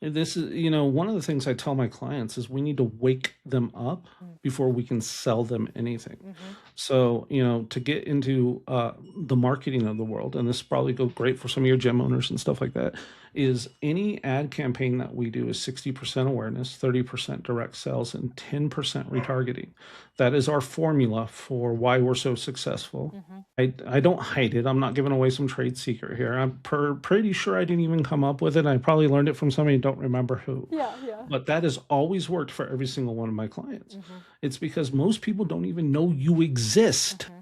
This is, one of the things I tell my clients is we need to wake them up
Mm.
before we can sell them anything.
Mm-hmm.
So, to get into the marketing of the world, and this probably go great for some of your gym owners and stuff like that, is any ad campaign that we do is 60% awareness, 30% direct sales, and 10% retargeting. That is our formula for why we're so successful.
Mm-hmm.
I don't hide it. I'm not giving away some trade secret here. I'm pretty sure I didn't even come up with it. I probably learned it from somebody, don't remember who.
Yeah. Yeah.
But that has always worked for every single one of my clients.
Mm-hmm.
It's because most people don't even know you exist.
Mm-hmm.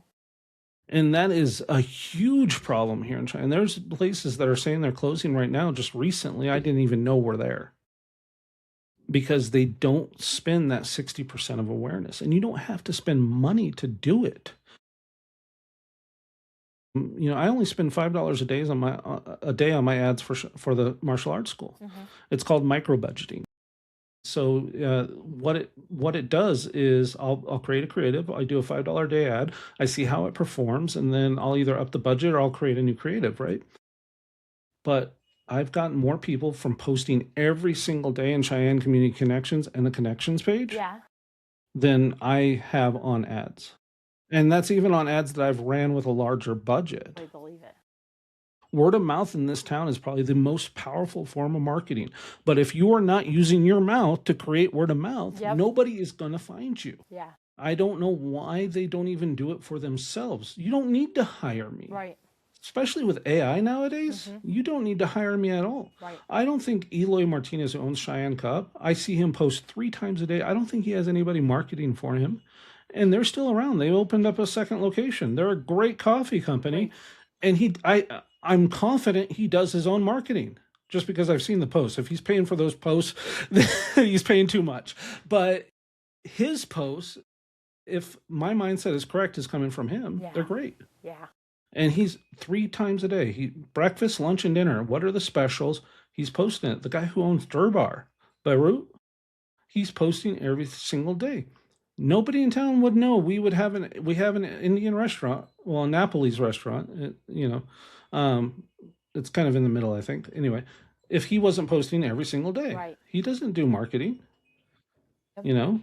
And that is a huge problem here in China. And there's places that are saying they're closing right now. Just recently, I didn't even know were there, because they don't spend that 60% of awareness. And you don't have to spend money to do it. I only spend $5 a day on my ads for the martial arts school.
Mm-hmm.
It's called micro budgeting. So what it does is I'll create a creative. I do a $5 a day ad. I see how it performs, and then I'll either up the budget or I'll create a new creative, right? But I've gotten more people from posting every single day in Cheyenne Community Connections and the connections page
Yeah.
than I have on ads. And that's even on ads that I've ran with a larger budget.
I believe it.
Word of mouth in this town is probably the most powerful form of marketing. But if you are not using your mouth to create word of mouth,
Yep.
nobody is going to find you.
Yeah.
I don't know why they don't even do it for themselves. You don't need to hire me.
Right.
Especially with AI nowadays,
Mm-hmm.
you don't need to hire me at all.
Right.
I don't think Eloy Martinez, who owns Cheyenne Cup, I see him post 3 times a day. I don't think he has anybody marketing for him. And they're still around. They opened up a second location. They're a great coffee company.
Right.
And I'm confident he does his own marketing, just because I've seen the posts. If he's paying for those posts, he's paying too much. But his posts, if my mindset is correct, is coming from him.
Yeah.
They're great.
Yeah.
And he's 3 times a day. Breakfast, lunch, and dinner. What are the specials? He's posting it. The guy who owns Durbar, Beirut, he's posting every single day. Nobody in town would know. We have an Indian restaurant, well, a Napoli's restaurant. It's kind of in the middle, I think. Anyway, if he wasn't posting every single day,
Right.
he doesn't do marketing.
Yep.
You know,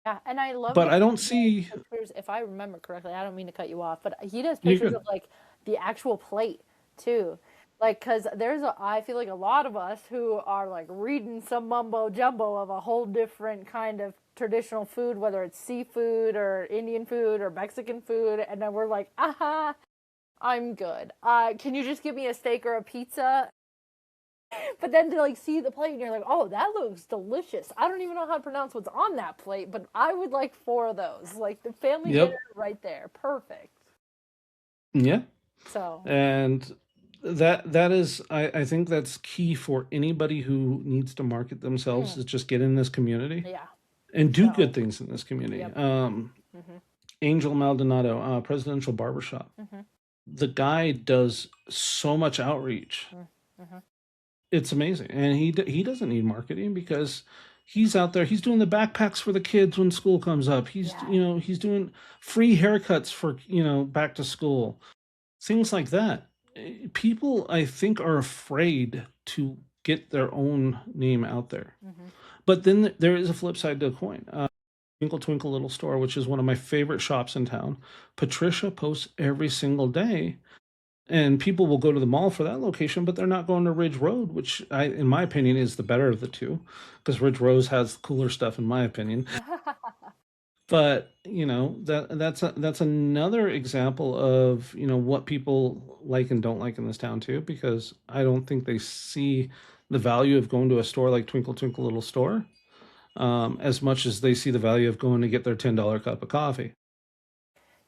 Yeah, and I love
but
that
I
he
don't
does
see.
pictures. If I remember correctly, I don't mean to cut you off, but he does
You
pictures
could.
of like the actual plate too. Like, cause I feel like a lot of us who are like reading some mumbo jumbo of a whole different kind of traditional food, whether it's seafood or Indian food or Mexican food, and then we're like, aha, I'm good. Can you just give me a steak or a pizza? But then to like see the plate and you're like, oh, that looks delicious. I don't even know how to pronounce what's on that plate, but I would like four of those. Like the family dinner
Yep.
right there. Perfect.
Yeah.
So,
And that is, I think that's key for anybody who needs to market themselves,
mm,
is just get in this community
yeah.
and do good
So,
things in this community.
yep. Mm-hmm.
Angel Maldonado, Presidential Barbershop.
Mm-hmm.
The guy does so much outreach.
Mm-hmm.
It's amazing, and he doesn't need marketing because he's out there. He's doing the backpacks for the kids when school comes up. He's
Yeah.
he's doing free haircuts for back to school, things like that. People, I think, are afraid to get their own name out there.
Mm-hmm.
But then there is a flip side to the coin. Twinkle Twinkle Little Store, which is one of my favorite shops in town. Patricia posts every single day, and people will go to the mall for that location, but they're not going to Ridge Road, which in my opinion, is the better of the two, because Ridge Road has cooler stuff, in my opinion. But that's another example of what people like and don't like in this town too, because I don't think they see the value of going to a store like Twinkle Twinkle Little Store, as much as they see the value of going to get their $10 cup of coffee.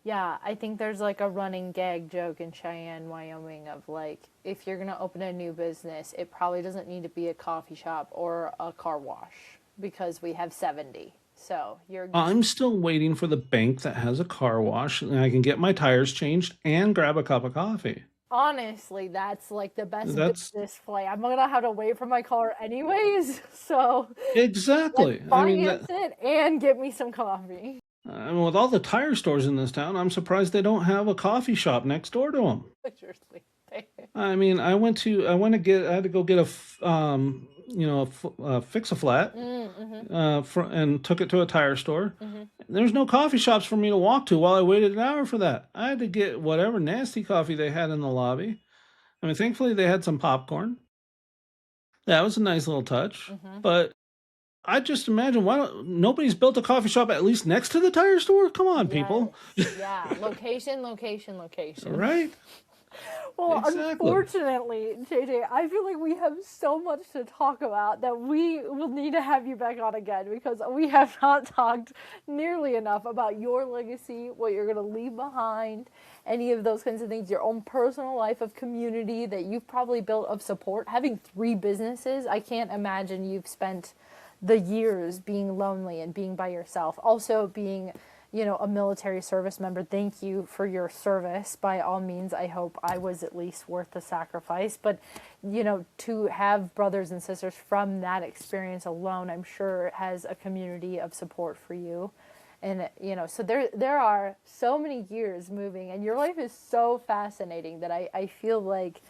Yeah, I think there's like a running gag joke in Cheyenne, Wyoming of like, if you're gonna open a new business, it probably doesn't need to be a coffee shop or a car wash because we have 70. So you're
I'm still waiting for the bank that has a car wash and I can get my tires changed and grab a cup of coffee.
honestly, that's like the best
That's
business play. I'm gonna have to wait for my car anyways, so let's
exactly. I mean,
finance it and get me some coffee.
with all the tire stores in this town, I'm surprised they don't have a coffee shop next door to them.
Seriously.
I mean, I had to go get fix a flat,
Mm-hmm.
and took it to a tire store.
Mm-hmm.
There's no coffee shops for me to walk to while I waited an hour for that. I had to get whatever nasty coffee they had in the lobby. I mean, thankfully they had some popcorn. That was a nice little touch.
Mm-hmm.
But I just imagine, why don't nobody's built a coffee shop at least next to the tire store? Come on,
Yes.
people.
Yeah. Location, location, location.
Right?
Well,
Exactly.
unfortunately, JJ, I feel like we have so much to talk about that we will need to have you back on again because we have not talked nearly enough about your legacy, what you're going to leave behind, any of those kinds of things, your own personal life of community that you've probably built of support. Having three businesses, I can't imagine you've spent the years being lonely and being by yourself. Also being, a military service member. Thank you for your service. By all means, I hope I was at least worth the sacrifice. But, to have brothers and sisters from that experience alone, I'm sure has a community of support for you. And, so there are so many years moving, and your life is so fascinating that I feel like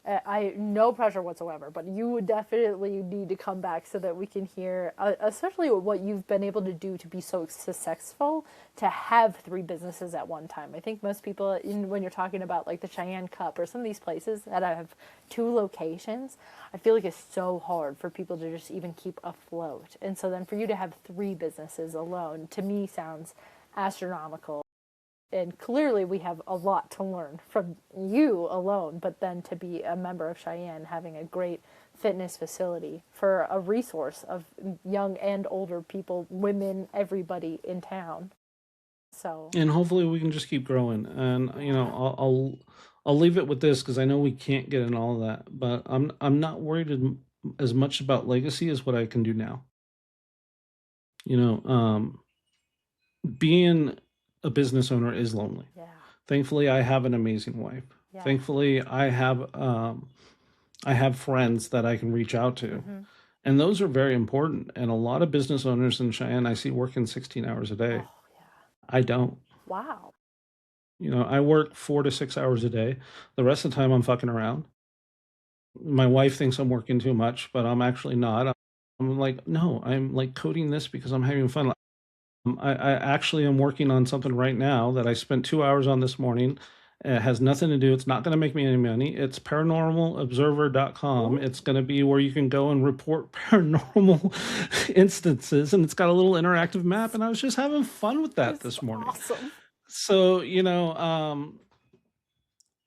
I no pressure whatsoever, but you would definitely need to come back so that we can hear, especially what you've been able to do to be so successful to have three businesses at one time. I think most people, when you're talking about like the Cheyenne Cup or some of these places that have two locations, I feel like it's so hard for people to just even keep afloat. And so then for you to have three businesses alone, to me sounds astronomical. And clearly we have a lot to learn from you alone, but then to be a member of Cheyenne, having a great fitness facility for a resource of young and older people, women, everybody in town. So,
And hopefully we can just keep growing. And
yeah.
I'll leave it with this because I know we can't get in all of that, but I'm not worried as much about legacy as what I can do now. You know, being a business owner is lonely.
Yeah.
Thankfully, I have an amazing wife.
Yeah.
Thankfully, I have friends that I can reach out to,
Mm-hmm.
and those are very important. And a lot of business owners in Cheyenne I see working 16 hours a day.
Oh, yeah.
I don't.
Wow.
I work 4 to 6 hours a day. The rest of the time, I'm fucking around. My wife thinks I'm working too much, but I'm actually not. I'm like, no, I'm like coding this because I'm having fun. I actually am working on something right now that I spent 2 hours on this morning, It has nothing to do. It's not going to make me any money. It's paranormalobserver.com.
Ooh,
It's going to be where you can go and report paranormal instances. And it's got a little interactive map. And I was just having fun with that
it's
this morning.
awesome.
So,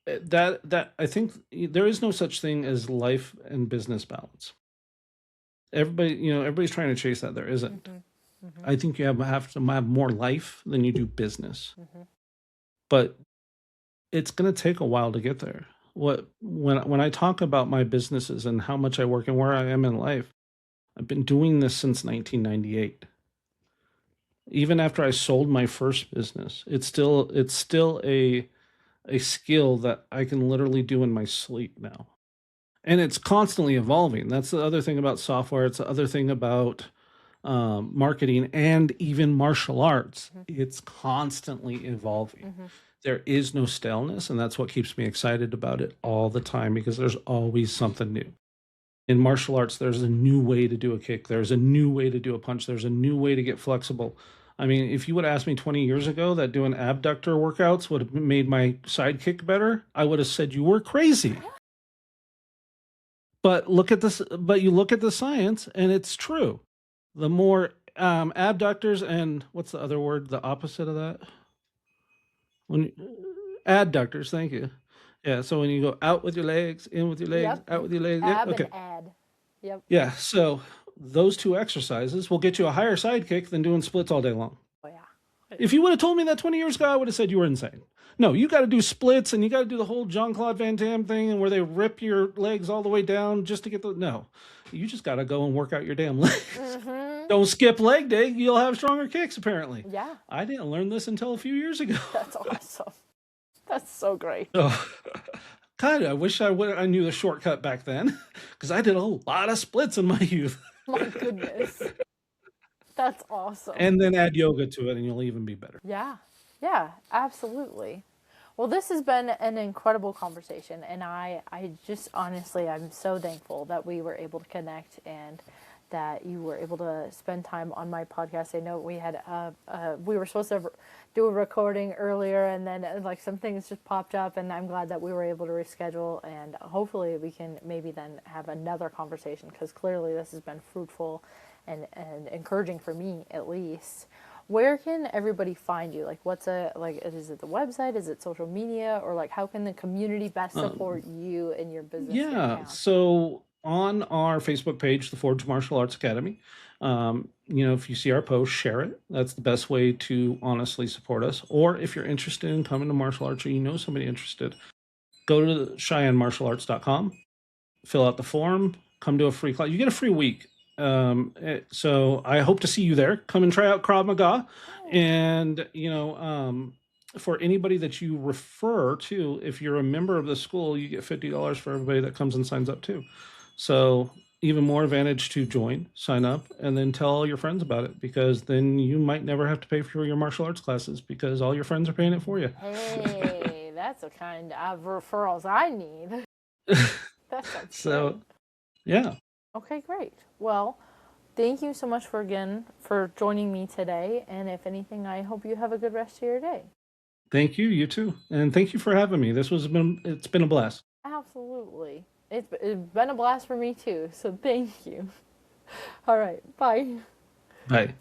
that I think there is no such thing as life and business balance. Everybody's trying to chase that. There isn't.
Mhm. Mhm.
I think you have to have more life than you do business.
Mhm.
But it's going to take a while to get there. When I talk about my businesses and how much I work and where I am in life, I've been doing this since 1998. Even after I sold my first business, it's still a skill that I can literally do in my sleep now. And it's constantly evolving. That's the other thing about software. It's the other thing about marketing and even martial arts.
Mhm.
It's constantly evolving.
Mhm.
There is no staleness, and that's what keeps me excited about it all the time because there's always something new. In martial arts, there's a new way to do a kick, there's a new way to do a punch, there's a new way to get flexible. I mean, if you would have asked me 20 years ago that doing abductor workouts would have made my side kick better, I would have said you were crazy. But look at this, but you look at the science, and it's true. The more abductors and what's the other word, the opposite of that? When adductors, thank you. Yeah, so when you go out with your legs, in with your legs,
Yep.
out with your legs. Yeah,
Ab and
okay.
ad. Yep.
Yeah, so those two exercises will get you a higher side kick than doing splits all day long.
Oh yeah.
If you would have told me that 20 years ago, I would have said you were insane. No, you got to do splits and you got to do the whole Jean Claude Van Damme thing and where they rip your legs all the way down just to get the. No, you just got to go and work out your damn legs.
Mhm.
Don't skip leg day. You'll have stronger kicks, apparently.
Yeah.
I didn't learn this until a few years ago.
That's awesome. That's so great.
Oh, kind of. I wish I knew the shortcut back then because I did a lot of splits in my youth.
My goodness. That's awesome.
And then add yoga to it, and you'll even be better.
Yeah. Yeah, absolutely. Well, this has been an incredible conversation, and I just honestly, I'm so thankful that we were able to connect and that you were able to spend time on my podcast. I know we were supposed to do a recording earlier, and then like some things just popped up, and I'm glad that we were able to reschedule, and hopefully we can maybe then have another conversation because clearly this has been fruitful and encouraging for me at least. Where can everybody find you? Like, is it the website? Is it social media? Or, like, how can the community best support you in your business in
Yeah.
town?
So on our Facebook page, the Forge Martial Arts Academy, if you see our post, share it. That's the best way to honestly support us. Or if you're interested in coming to martial arts or you know somebody interested, go to CheyenneMartialArts.com, fill out the form, come to a free class. You get a free week. So I hope to see you there. Come and try out Krav Maga. And, for anybody that you refer to, if you're a member of the school, you get $50 for everybody that comes and signs up too. So even more advantage to join, sign up, and then tell all your friends about it because then you might never have to pay for your martial arts classes because all your friends are paying it for you.
Hey, that's the kind of referrals I need. That sounds great.
So, yeah.
Okay, great. Well, thank you so much for joining me today. And if anything, I hope you have a good rest of your day.
Thank you. You too. And thank you for having me. It's been a blast.
Absolutely. It's been a blast for me too. So thank you. All right. Bye.
Bye.